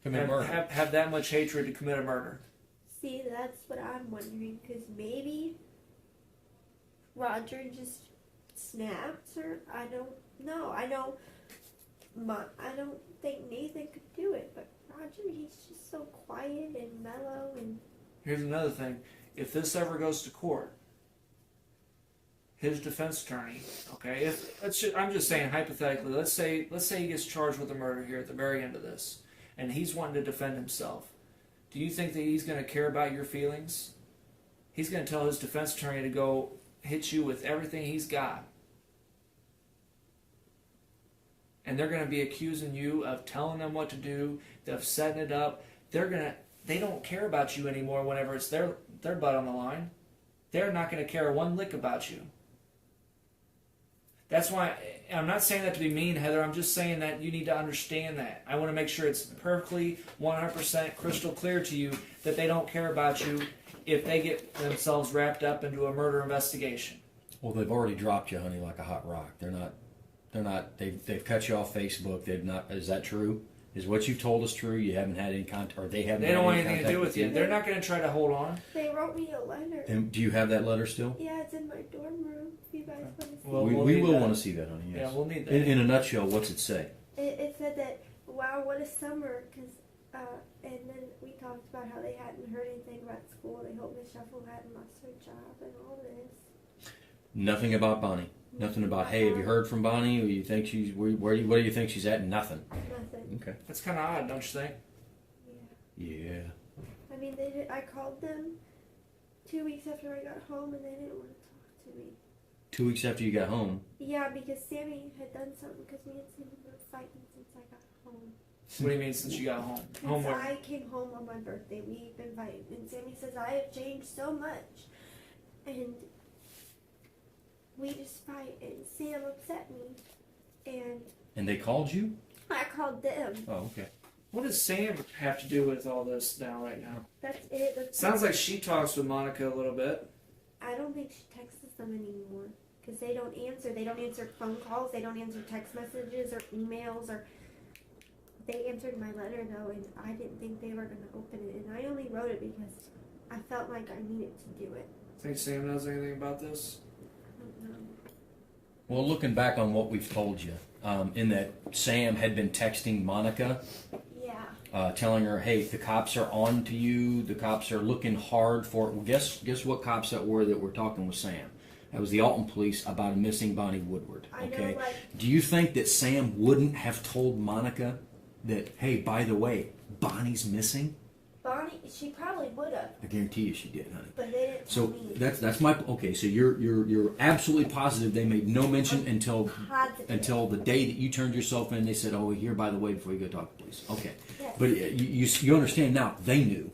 have that much hatred to commit a murder? See, that's what I'm wondering, because maybe Roger just snaps, or I don't know. I don't think Nathan could do it, but Roger, he's just so quiet and mellow. And Here's another thing. If this ever goes to court, his defense attorney, okay, I'm just saying hypothetically, let's say he gets charged with a murder here at the very end of this, and he's wanting to defend himself. Do you think that he's going to care about your feelings? He's going to tell his defense attorney to go hit you with everything he's got. And they're going to be accusing you of telling them what to do, of setting it up. They don't care about you anymore whenever it's their butt on the line. They're not going to care one lick about you. That's why, I'm not saying that to be mean, Heather. I'm just saying that you need to understand that. I want to make sure it's perfectly 100% crystal clear to you that they don't care about you if they get themselves wrapped up into a murder investigation. Well, they've already dropped you, honey, like a hot rock. They've cut you off Facebook. They've not. Is that true? Is what you've told us true? You haven't had any contact, or they haven't. They don't had want any anything to do contact with you. They're not going to try to hold on. they wrote me a letter. And do you have that letter still? Yeah, it's in my dorm room. If you guys want to see Well, it. we need will that. want to see that, honey. Yes. Yeah, we'll need that. In a nutshell, what's it say? It said that, wow, what a summer, and then we talked about how they hadn't heard anything about school. They hope Miss Shuffle hadn't lost her job and all this. Nothing about Bonnie. Nothing about, hey, have you heard from Bonnie? Or you think she's where do you think she's at? Nothing. Nothing. Okay. That's kind of odd, don't you think? Yeah. I mean, I called them 2 weeks after I got home, and they didn't want to talk to me. 2 weeks after you got home. Yeah, because Sammy had done something because me and Sammy were fighting since I got home. What do you mean since you got home? Home Since where? I came home on my birthday, we've been fighting, and Sammy says I have changed so much, and we just fight, and Sam upset me, And they called you? I called them. Oh, okay. What does Sam have to do with all this now, right now? That's it. Sounds like she talks with Monica a little bit. I don't think she texts them anymore because they don't answer. They don't answer phone calls. They don't answer text messages or emails. Or they answered my letter though, and I didn't think they were going to open it. And I only wrote it because I felt like I needed to do it. Think Sam knows anything about this? I don't know. Well, looking back on what we've told you, in that Sam had been texting Monica, telling her, "Hey, the cops are on to you. The cops are looking hard for it." Well, guess what cops that were talking with Sam? That was the Alton police about a missing Bonnie Woodward. Okay. Do you think that Sam wouldn't have told Monica that, "Hey, by the way, Bonnie's missing"? Bonnie, she probably would have, I guarantee you she did, honey. but they didn't So tell me. that's my okay. So you're absolutely positive they made no mention until Positive. the day that you turned yourself in. They said, "Oh, here, by the way, before you go talk to police." Okay, Yes. but you understand now. They knew.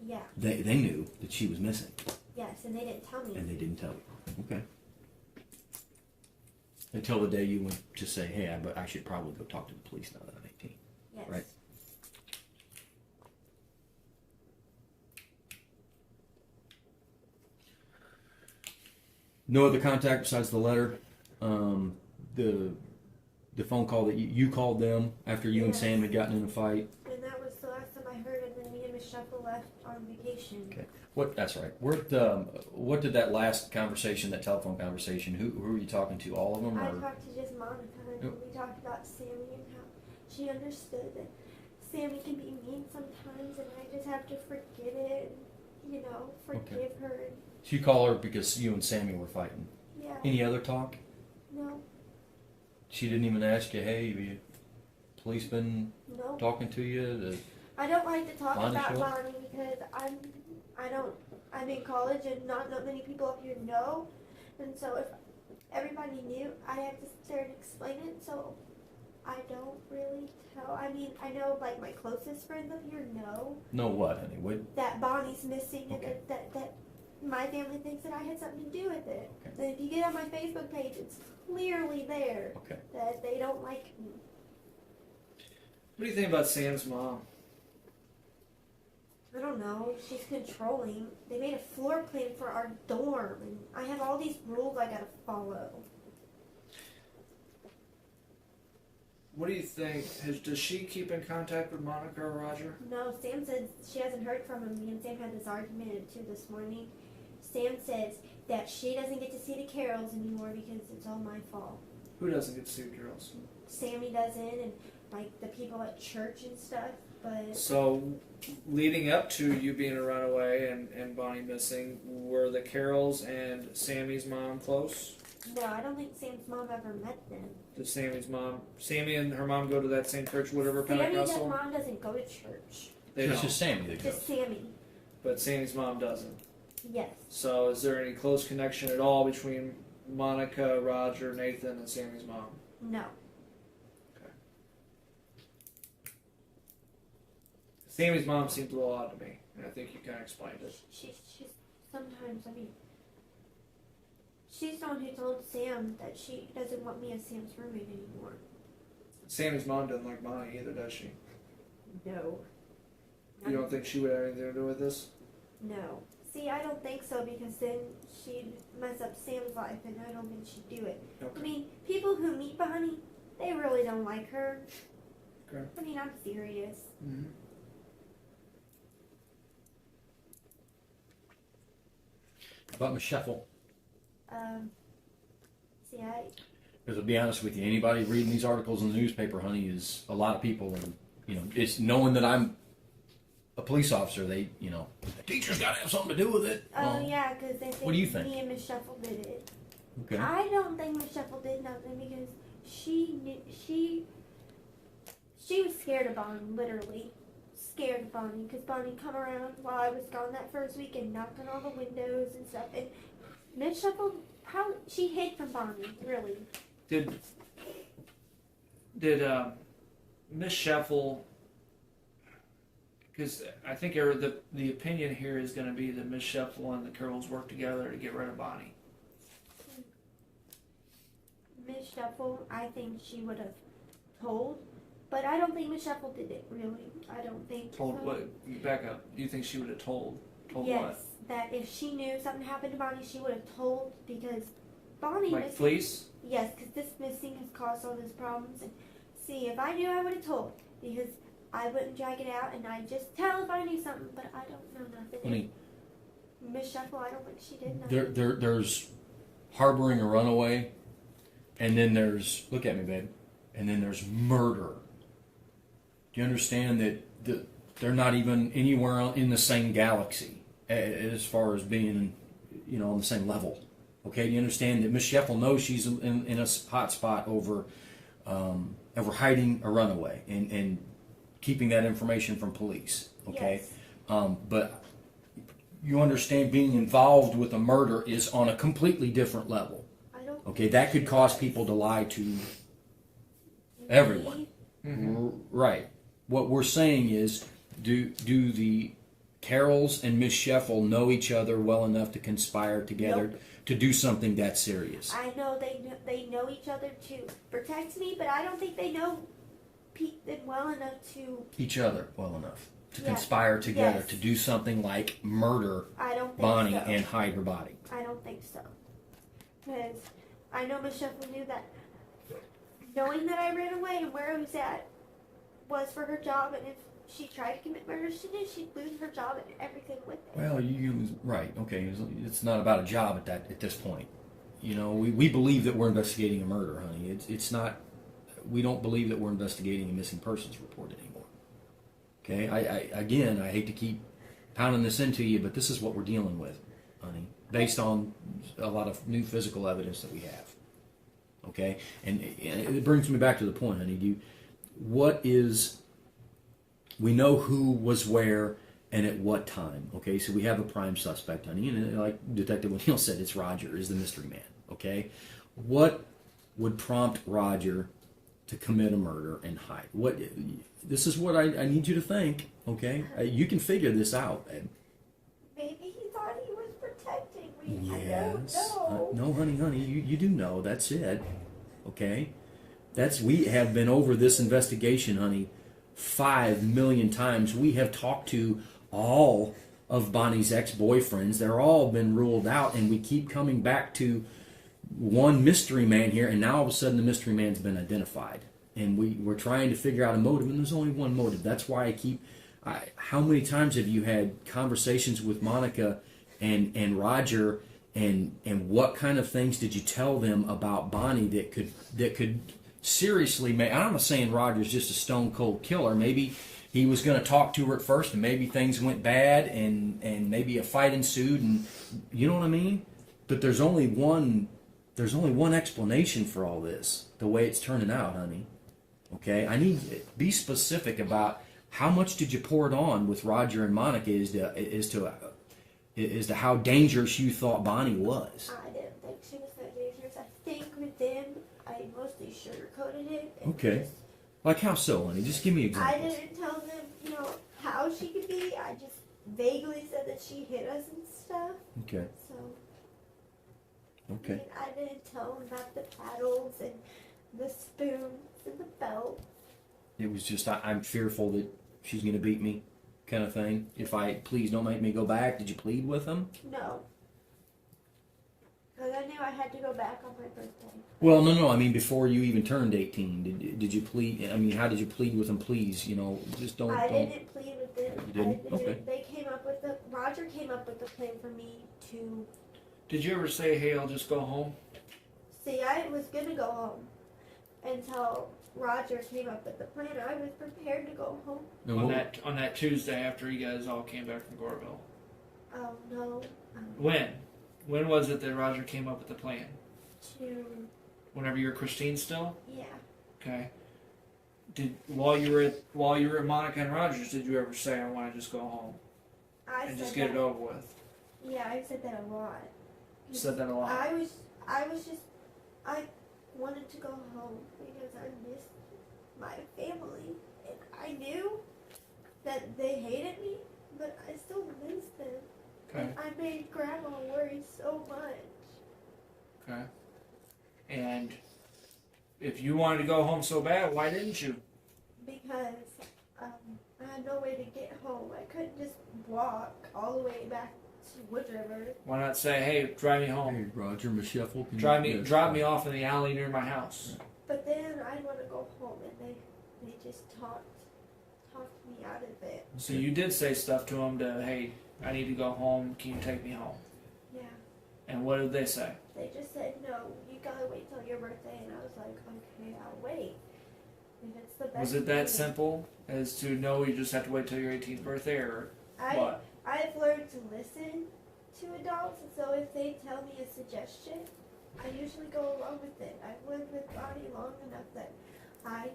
Yeah. They knew that she was missing, Yes, and they didn't tell me. and they didn't tell you. Okay. Until the day you went to say, "Hey, I should probably go talk to the police now that I'm 18." Yes. Right. No other contact besides the letter. The phone call that you called them after you and Yes. Sam had gotten in a fight. And that was the last time I heard, and then me and Miss Shuffle left on vacation. Okay. That's right. What did that last conversation, that telephone conversation, who were you talking to? All of them? I Or? talked to just Monica, and Yep. we talked about Sammy and how she understood that Sammy can be mean sometimes, and I just have to forget it, and, forgive her. And, So you call her because you and Sammy were fighting. yeah. Any other talk? No. She didn't even ask you, "Hey, have you police been No. talking to you?" I don't like to talk Bonnie about show? Bonnie because I'm in college and not many people up here know, and so if everybody knew, I have to start explaining it. So I don't really tell. I mean, I know like my closest friends up here know No, what, honey? What? that Bonnie's missing, Okay. and that my family thinks that I had something to do with it. Okay. And if you get on my Facebook page, it's clearly there Okay. that they don't like me. What do you think about Sam's mom? I don't know. She's controlling. They made a floor plan for our dorm, and I have all these rules I gotta follow. What do you think? Does she keep in contact with Monica or Roger? No, Sam said she hasn't heard from him. Me and Sam had this argument at 2 this morning. Sam says that she doesn't get to see the Carols anymore because it's all my fault. Who doesn't get to see the girls? Sammy doesn't, and like the people at church and stuff. But So, leading up to you being a runaway and Bonnie missing, were the Carols and Sammy's mom close? no, I don't think Sam's mom ever met them. Did Sammy and her mom go to that same church, whatever Sammy's Pentecostal? mom doesn't go to church. They It's don't. just Sammy that Just goes. Sammy. But Sammy's mom doesn't. Yes. So, is there any close connection at all between Monica, Roger, Nathan, and Sammy's mom? No. Sammy's mom seemed a little odd to me, and I think you kind of explained it. She's sometimes, she's the one who told Sam that she doesn't want me as Sam's roommate anymore. Sammy's mom doesn't like Bonnie either, does she? No. You don't think she would have anything to do with this? No. See, I don't think so because then she'd mess up Sam's life, and I don't think she'd do it. Okay. I mean, people who meet Bonnie, they really don't like her. Okay. I mean, I'm serious. Mm-hmm. About Miss Shuffle. See, Because to be honest with you, anybody reading these articles in the newspaper, honey, is a lot of people, and it's knowing that I'm a police officer. They, the teacher's got to have something to do with it. yeah, because they think What do you think? me and Miss Shuffle did it. Okay. I don't think Miss Shuffle did nothing because she was scared of Bonnie, literally scared of Bonnie, because Bonnie come around while I was gone that first week and knocked on all the windows and stuff. And Miss Shuffle, she hid from Bonnie, really. Did Miss Shuffle? Because I think the opinion here is going to be that Miss Shuffle and the girls work together to get rid of Bonnie. Miss Shuffle, I think she would have told, but I don't think Miss Shuffle did it, really. I don't think Told so. what? Back up. Do you think she would have told? Told Yes, what? that if she knew something happened to Bonnie, she would have told, because Bonnie Like missing. police? Yes, because this missing has caused all these problems. And see, if I knew, I would have told, because I wouldn't drag it out, and I'd just tell if I knew something. But I don't know nothing. Honey, Miss Shuffle, I don't think she did nothing. there's harboring a runaway, and then there's, look at me, babe, and then there's murder. Do you understand that they're not even anywhere in the same galaxy as far as being, on the same level? Okay, do you understand that Miss Shuffle knows she's in a hot spot over hiding a runaway and keeping that information from police? Okay, Yes. but you understand being involved with a murder is on a completely different level. I don't. Okay, that could cause people to lie to everyone. Right. What we're saying is, do the Carols and Miss Shuffle know each other well enough to conspire together Nope. to do something that serious? I know they know each other to protect me, but I don't think they know them well enough to. Each other well enough to Yeah. conspire together Yes. to do something like murder I don't think Bonnie so. and hide her body. I don't think so. Because I know Miss Shuffle knew that knowing that I ran away and where I was at was for her job, and if she tried to commit murder, she knew she'd lose her job and everything with it. Well, right. Okay, it's not about a job at this point. We believe that we're investigating a murder, honey. It's not. We don't believe that we're investigating a missing persons report anymore. Okay, I hate to keep pounding this into you, but this is what we're dealing with, honey, based on a lot of new physical evidence that we have. Okay, and it brings me back to the point, honey. We know who was where and at what time. Okay, so we have a prime suspect, honey, and like Detective O'Neill said, it's Roger, is the mystery man. Okay, what would prompt Roger to commit a murder and hide? This is what I need you to think. Okay, you can figure this out. Maybe he thought he was protecting me. Yes. I don't know. No, honey, you do know. That's it. Okay, we have been over this investigation, honey, 5 million times. We have talked to all of Bonnie's ex-boyfriends. They're all been ruled out, and we keep coming back to one mystery man here, and now all of a sudden the mystery man's been identified, and we're trying to figure out a motive, and there's only one motive. That's why how many times have you had conversations with Monica and Roger, and what kind of things did you tell them about Bonnie that could seriously make? I'm not saying Roger's just a stone cold killer. Maybe he was going to talk to her at first, and maybe things went bad, and maybe a fight ensued, and you know what I mean. But there's only one explanation for all this, the way it's turning out, honey. Okay, I need to be specific about how much did you pour it on with Roger and Monica as to how dangerous you thought Bonnie was. I didn't think she was that dangerous. I think with them, I mostly sugarcoated it. And Okay. just- Like how so, honey? Just give me I examples. didn't tell them, how she could be. I just vaguely said that she hit us and stuff. Okay. So. Okay. I didn't tell them about the paddles and the spoons and the belt. It was just I'm fearful that she's going to beat me, kind of thing. Please don't make me go back. Did you plead with them? No. Because I knew I had to go back on my birthday. Well, no. I mean, before you even turned 18, did you plead? I mean, how did you plead with them? Please, just don't. I don't. didn't plead with them. You didn't? Okay. They came up with Roger came up with the plan for me to. Did you ever say, "Hey, I'll just go home"? See, I was gonna go home until Roger came up with the plan. I was prepared to go home. No, On that Tuesday after you guys all came back from Goreville. Oh no. When was it that Roger came up with the plan? to, Whenever you were Christine still? yeah. Okay. While you were at Monica and Rogers, did you ever say, I want to just go home I and said just get that. it over with? Yeah, I said that a lot. You said that a lot. I wanted to go home because I missed my family, and I knew that they hated me, but I still missed them. Okay. And I made Grandma worry so much. Okay. And if you wanted to go home so bad, why didn't you? Because I had no way to get home. I couldn't just walk all the way back to Wood River. Why not say, hey, drive me home. Hey, Roger Michelle, Drop me off in the alley near my house. But then I want to go home, and they just talked me out of it. So you did say stuff to them to, hey, I need to go home. Can you take me home? Yeah. And what did they say? They just said, no, you gotta wait till your birthday. And I was like, okay, I'll wait. If it's the best. Was it that simple as to know you just have to wait till your 18th birthday, or what? I've learned to listen to adults, and so if they tell me a suggestion, I usually go along with it. I've lived with Bonnie long enough that I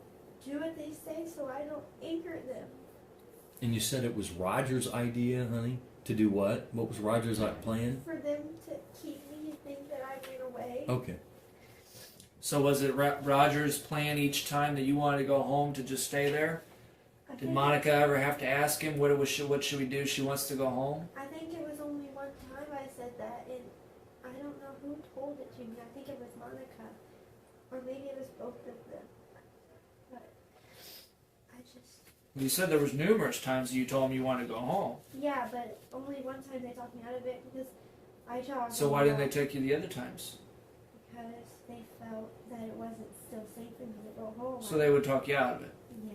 do what they say so I don't anger them. And you said it was Roger's idea, honey, to do what? What was Roger's plan? For them to keep me and think that I ran away. Okay. So was it Roger's plan each time that you wanted to go home to just stay there? I Did think- Monica ever have to ask him what should we do? She wants to go home. I think it was only one time I said that, and I don't know who told it to me. I think it was Monica, or maybe it was both of them. But I just, You said there was numerous times that you told him you wanted to go home. yeah, but only one time they talked me out of it because I talked. So why didn't they take you the other times? Because they felt that it wasn't still safe for me to go home. So they would talk you out of it Yeah.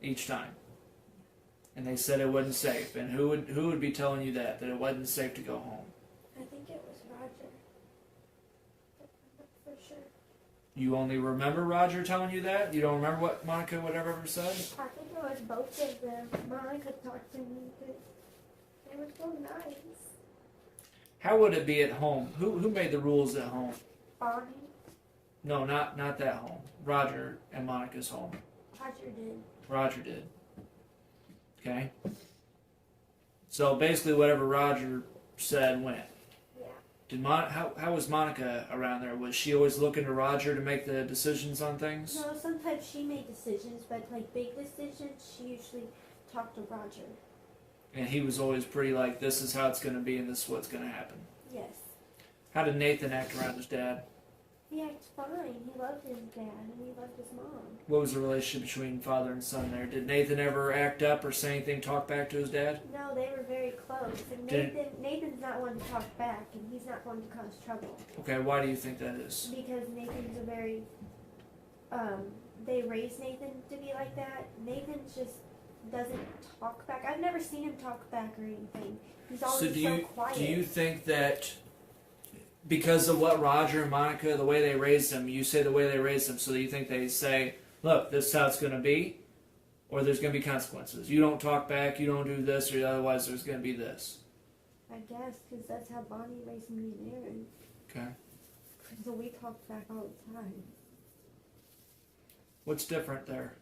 each time. And they said it wasn't safe. And who would be telling you that it wasn't safe to go home? I think it was Roger. For sure. You only remember Roger telling you that? You don't remember what Monica would have ever said? I think it was both of them. Monica talked to me because they were so nice. How would it be at home? Who made the rules at home? Bonnie, No, not that home. Roger and Monica's home. Roger did. Roger did. Okay? So basically whatever Roger said went. Yeah. How was Monica around there? Was she always looking to Roger to make the decisions on things? No, sometimes she made decisions, but like big decisions, she usually talked to Roger. And he was always pretty like, this is how it's going to be and this is what's going to happen. Yes. How did Nathan act around his dad? He acts fine. He loved his dad and he loved his mom. What was the relationship between father and son there? Did Nathan ever act up or say anything, talk back to his dad? No, they were very close. And Nathan's not one to talk back, and he's not one to cause trouble. Okay, why do you think that is? Because Nathan's a very, they raised Nathan to be like that. Nathan just doesn't talk back. I've never seen him talk back or anything. He's always so quiet. Do you think that because of what Roger and Monica, the way they raised him, you say the way they raised him, so you think they say, look, this is how it's going to be, or there's going to be consequences. You don't talk back, you don't do this, or otherwise there's going to be this. I guess, because that's how Bonnie raised me and Aaron. Okay. So we talk back all the time. What's different there?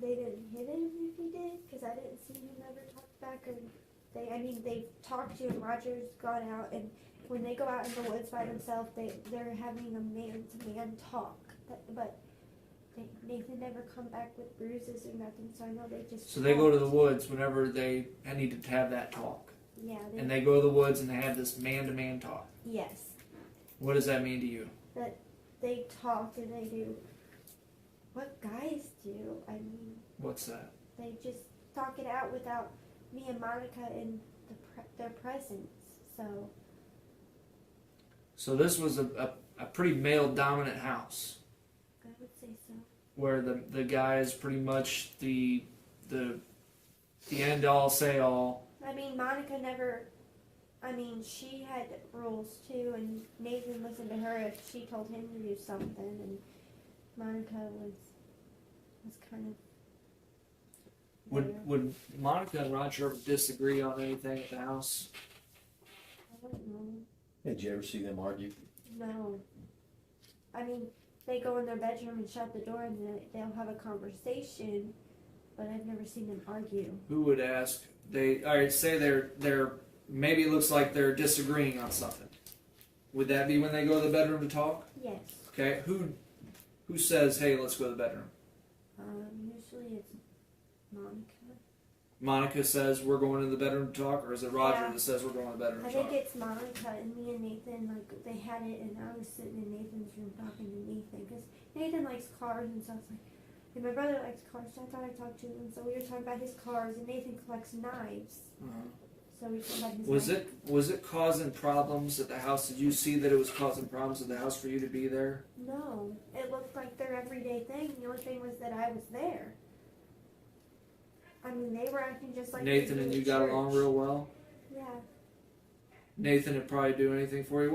They didn't hit him if he did, because I didn't see him ever talk back. Or they talked to him. Roger's gone out, and when they go out in the woods by themselves, they're having a man-to-man talk. But Nathan never come back with bruises or nothing, so I know they just. So they go to the woods whenever they needed to have that talk. Yeah. And they go to the woods and they have this man-to-man talk. Yes. What does that mean to you? That they talk and they do what guys do. I mean. What's that? They just talk it out without me and Monica in their presence. So this was a pretty male-dominant house. I would say so. Where the guy is pretty much the end-all, say-all. I mean, Monica never. I mean, she had rules too, and Nathan listened to her if she told him to do something, and Monica was kind of. Would Monica and Roger ever disagree on anything at the house? I don't know. Did you ever see them argue? No. I mean, they go in their bedroom and shut the door and they'll have a conversation, but I've never seen them argue. Who would ask? All right, say they're maybe it looks like they're disagreeing on something. Would that be when they go to the bedroom to talk? Yes. Okay. Who says, hey, let's go to the bedroom? Usually it's Monica. Monica says we're going to the bedroom to talk, or is it Roger Yeah. that says we're going to the bedroom I to talk? think it's Monica and me and Nathan, like, they had it and I was sitting in Nathan's room talking to Nathan, because Nathan likes cars and stuff, like, and my brother likes cars, so I thought I'd talk to him, so we were talking about his cars, and Nathan collects knives, so we talked about his knives. Was it causing problems at the house? Did you see that it was causing problems at the house for you to be there? No, it looked like their everyday thing, the only thing was that I was there. I mean, they were acting just like Nathan they do and at you got church. along real well? Yeah. Nathan would probably do anything for you.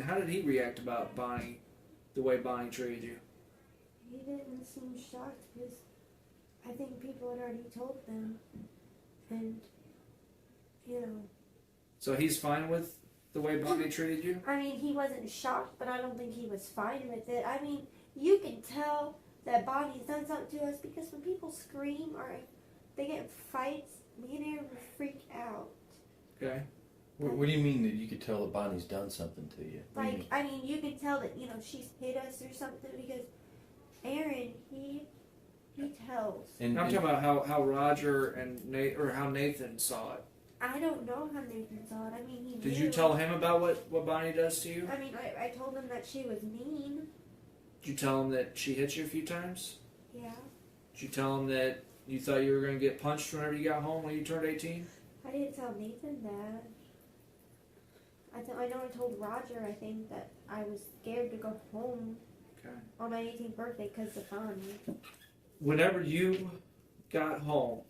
How did he react about Bonnie, the way Bonnie treated you? He didn't seem shocked because I think people had already told them. And, you know. So he's fine with the way Bonnie treated you? I mean, he wasn't shocked, but I don't think he was fine with it. I mean, you can tell that Bonnie's done something to us because when people scream or they get in fights, me and Aaron will freak out. Okay. What do you mean that you could tell that Bonnie's done something to you? What do you Like, I mean, you can tell that, you know, she's hit us or something because Aaron, he tells. mean? I'm talking about how Roger and how Nathan saw it. I don't know how Nathan saw it. I mean, he Did knew. you tell him about what Bonnie does to you? I mean, I told him that she was mean. Did you tell him that she hit you a few times? Yeah. Did you tell him that you thought you were going to get punched whenever you got home when you turned 18? I didn't tell Nathan that. I know I told Roger, I think, that I was scared to go home Okay. on my 18th birthday because of Bonnie. Whenever you got home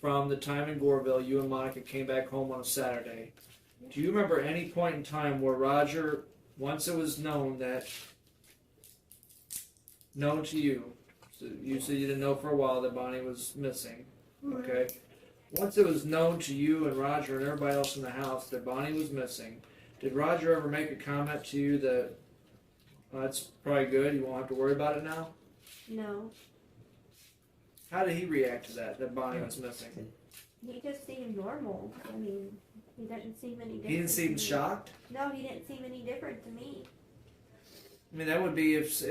from the time in Goreville, you and Monica came back home on a Saturday. Do you remember any point in time where Roger, once it was known to you, so you said you didn't know for a while that Bonnie was missing, okay? Once it was known to you and Roger and everybody else in the house that Bonnie was missing, did Roger ever make a comment to you that, that's probably good, you won't have to worry about it now? No. How did he react to that Bonnie was missing? He just seemed normal. I mean, he didn't seem any different. He didn't seem to me. shocked? No, he didn't seem any different to me. I mean, that would be if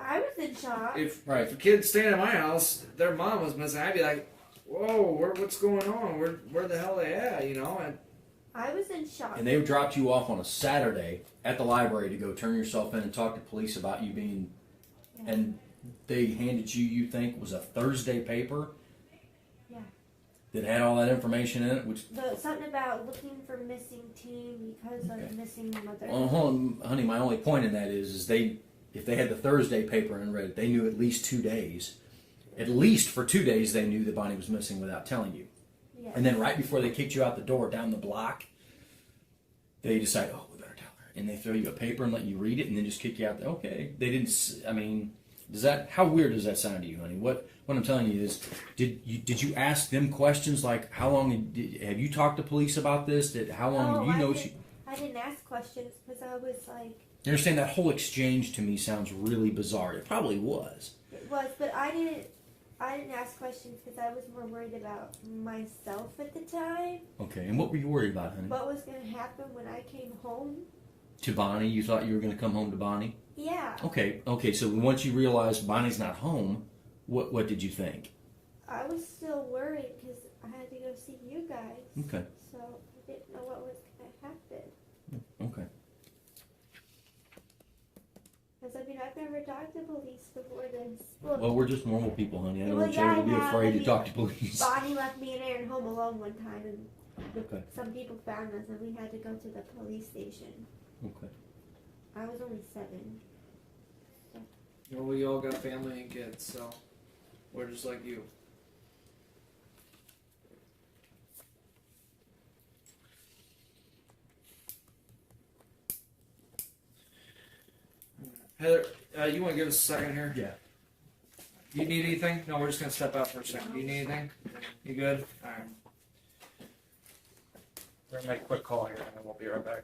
I was in shock. if Right. if a kid staying at my house, their mom was missing, I'd be like, whoa, what's going on? Where the hell they at? You know? And I was in shock. And they dropped you off on a Saturday at the library to go turn yourself in and talk to police about you being, Yeah. and they handed you think was a Thursday paper. Yeah. That had all that information in it, which, Something about looking for missing teen because Okay. of missing mother. honey, my only point in that is if they had the Thursday paper and read it, they knew at least 2 days. At least for 2 days, they knew that Bonnie was missing without telling you. Yeah. And then right before they kicked you out the door down the block, they decide, oh, we better tell her. And they throw you a paper and let you read it and then just kick you out. Okay. They didn't, I mean, how weird does that sound to you, honey? What I'm telling you is, did you ask them questions like, how long, have you talked to police about this? How long do you know I didn't ask questions because I was like, you understand that whole exchange to me sounds really bizarre. It probably was. it was, but I didn't ask questions because I was more worried about myself at the time. Okay, and what were you worried about, honey? What was going to happen when I came home? To Bonnie? You thought you were going to come home to Bonnie? Yeah. Okay, so once you realized Bonnie's not home, what did you think? I was still worried because I had to go see you guys. Okay. So I didn't know what was going to happen. Okay. Because, I mean, I've never talked to police before this. Well, we're just normal people, honey. I don't Well, want you yeah, ever to be I have. afraid I to mean, talk to police. Bonnie left me and Aaron home alone one time, and Okay. some people found us, and we had to go to the police station. Okay. I was only 7. well, we all got family and kids, so we're just like you. Heather, you want to give us a second here? Yeah. You need anything? No, we're just going to step out for a second. Do you need anything? You good? All right. We're going to make a quick call here, and then we'll be right back.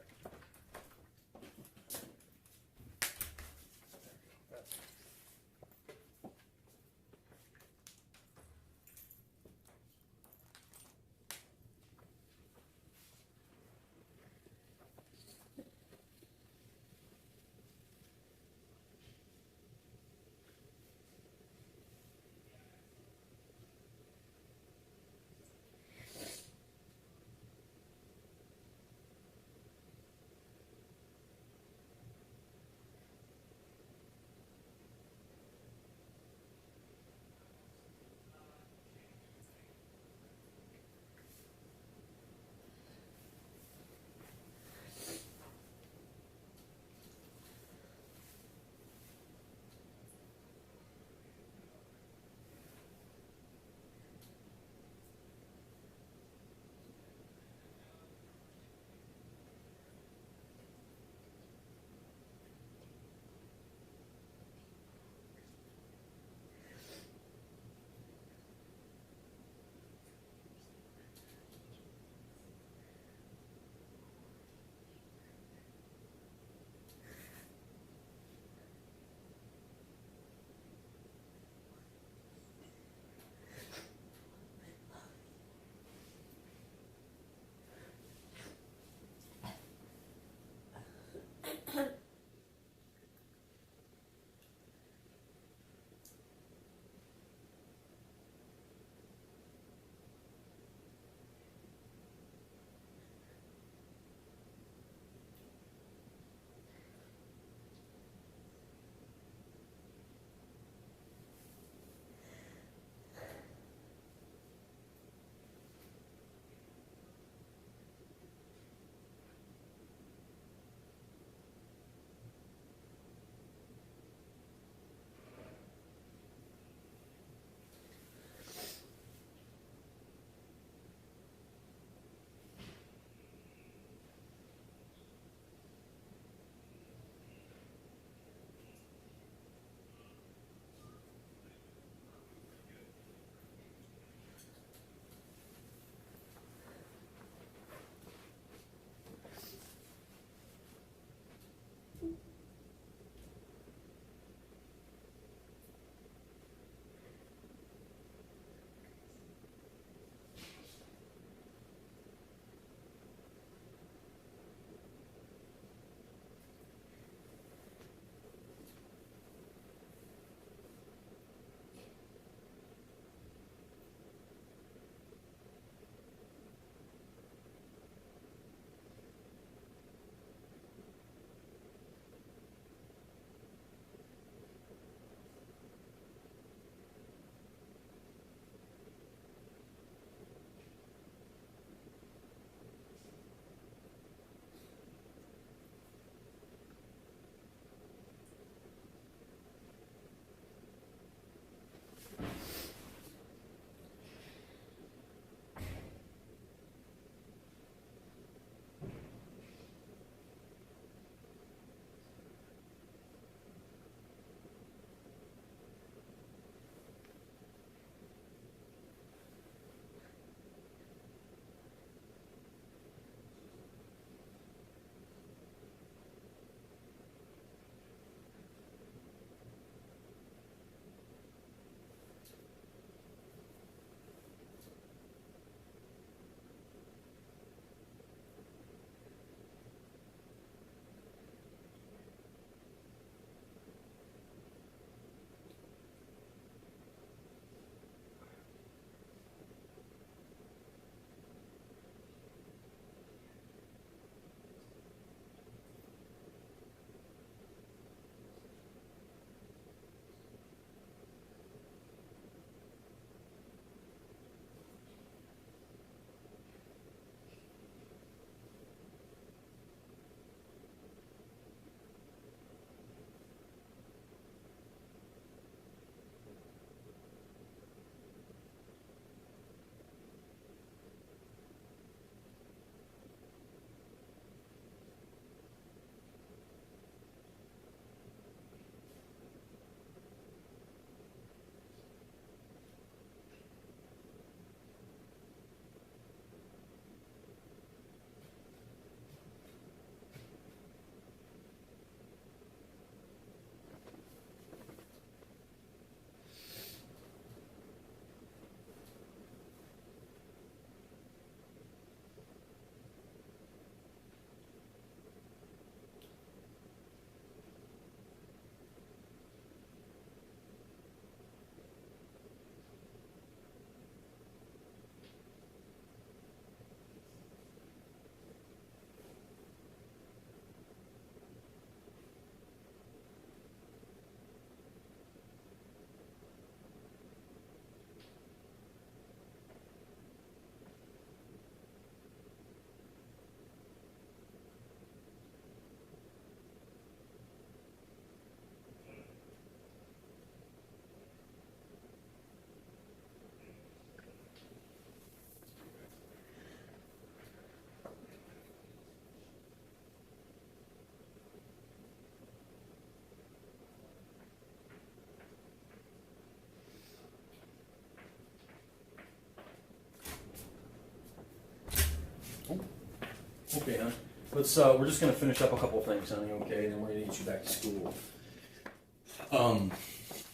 Okay, hon. We're just gonna finish up a couple of things, honey, okay? And then we're gonna get you back to school.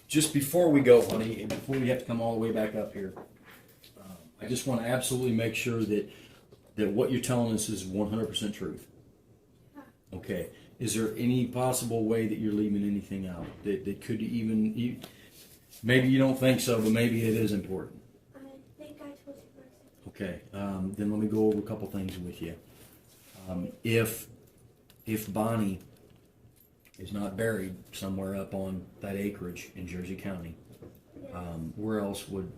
Just before we go, honey, and before we have to come all the way back up here, I just want to absolutely make sure that what you're telling us is 100% truth. Okay. Is there any possible way that you're leaving anything out that could even, maybe you don't think so, but maybe it is important? I think I told you first. Okay. Then let me go over a couple things with you. If Bonnie is not buried somewhere up on that acreage in Jersey County, Yeah. where else would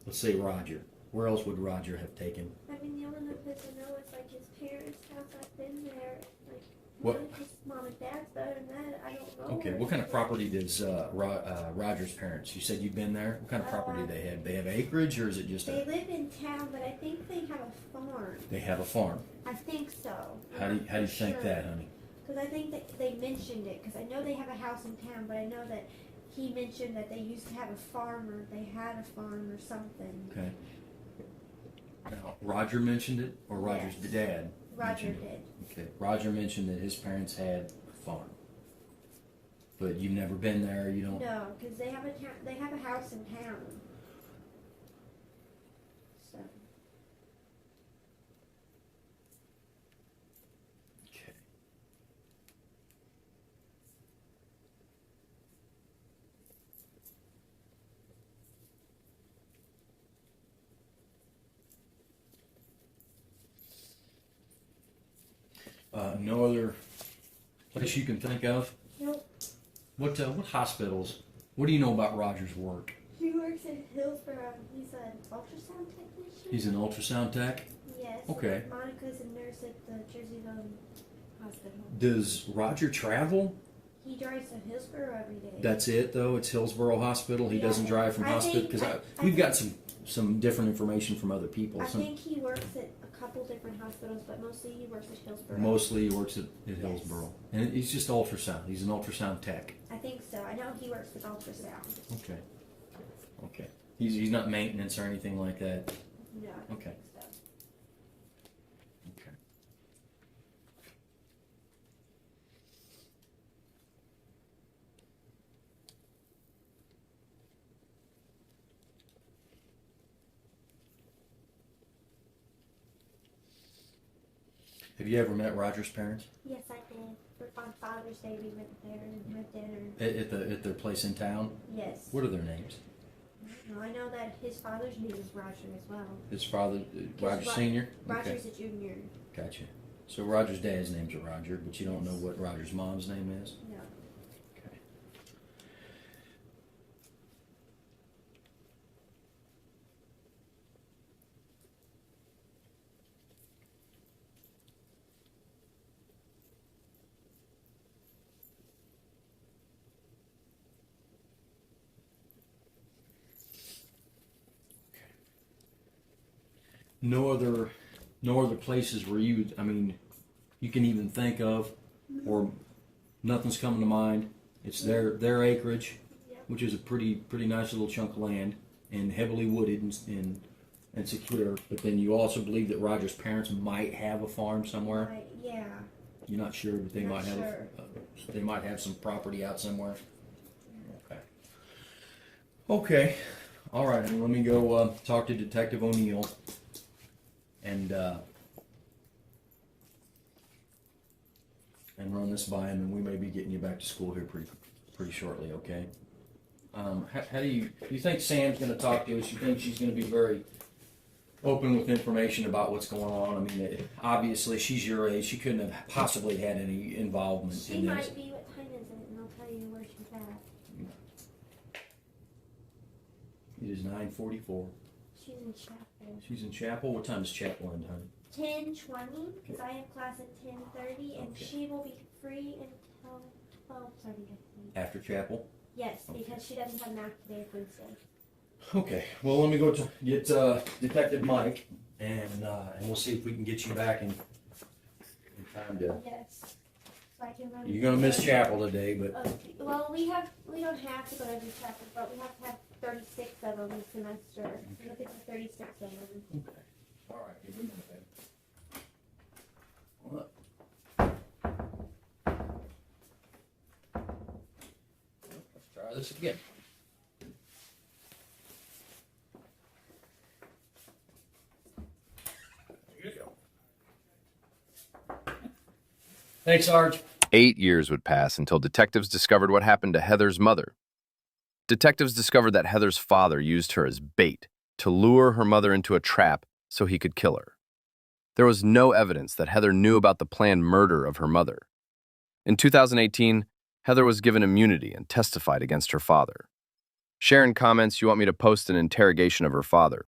let's say Roger? Where else would Roger have taken? I mean, the only place I know is like his parents' house. I've been there. Like, What? his mom and dad's, but other than that, I don't know. Okay, what kind of property does Roger's parents? You said you've been there. What kind of property do they have? They have acreage, or is it just They live in town, but I think they have a farm. They have a farm. I think so. How do you think that, honey? Because I think that they mentioned it. Because I know they have a house in town, but I know that he mentioned that they used to have a farm, or they had a farm, or something. Okay. Now, Roger mentioned it, or Roger's Yes. dad? Roger mentioned did. it? Okay. Roger mentioned that his parents had a farm, but you've never been there. You don't. No, because they have a town. They have a house in town. So Okay. No other place you can think of? nope. What hospitals? What do you know about Roger's work? He works in Hillsborough. He's an ultrasound technician. He's an ultrasound tech. Yes. Okay. Monica's a nurse at the Jerseyville Hospital. Does Roger travel? He drives to Hillsborough every day. That's it, though. It's Hillsborough Hospital. He Yeah. doesn't drive from I hospital think- because I we've think- got some different information from other people. I think he works at a couple different hospitals, but mostly he works at Hillsborough. Mostly he works at Yes. Hillsborough, and he's just ultrasound. He's an ultrasound tech. I think so. I know he works with ultrasound. Okay. Okay. He's not maintenance or anything like that. No. I don't Okay. think so. Okay. Have you ever met Roger's parents Yes, I did. On Father's Day, we went there and had dinner. at their place in town? Yes. What are their names? No, I know that his father's name is Roger as well. His father, Roger Ro- Senior. Roger's a junior. Gotcha. So Roger's dad's name's Roger, but you don't know what Roger's mom's name is? No. Okay. No other places where you can even think of, or nothing's coming to mind. It's their acreage, Yeah. which is a pretty nice little chunk of land and heavily wooded and secure. But then you also believe that Roger's parents might have a farm somewhere. Yeah. You're not sure, but they Not might have sure. they might have some property out somewhere. Okay. Okay. All right. Let me go talk to Detective O'Neill and run this by him, and we may be getting you back to school here pretty shortly. Okay. How do you think Sam's going to talk to us? You think she's going to be very open with information about what's going on? I mean, obviously she's your age. She couldn't have possibly had any involvement She in this. might be. What time is it? And I'll tell you where she's at. It is 9:44. She's in chapel. She's in chapel. What time is chapel end, honey? 10:20, because I have class at 10:30, and Okay. she will be free until 12:30. I think. After chapel? Yes, Okay. because she doesn't have math today for Wednesday. Okay. Well, let me go get Detective Mike, and we'll see if we can get you back in time to. Yes. So I can run. You're gonna miss chapel today, but Okay. Well, we don't have to go to every chapter, but we have to have 36 of them a semester. I'm looking for 36 of them. okay. All right. Give me a minute, babe. this again. There you go. Thanks, Sarge. 8 years would pass until detectives discovered what happened to Heather's mother. Detectives discovered that Heather's father used her as bait to lure her mother into a trap so he could kill her. There was no evidence that Heather knew about the planned murder of her mother. In 2018, Heather was given immunity and testified against her father. Sharon comments, "You want me to post an interrogation of her father.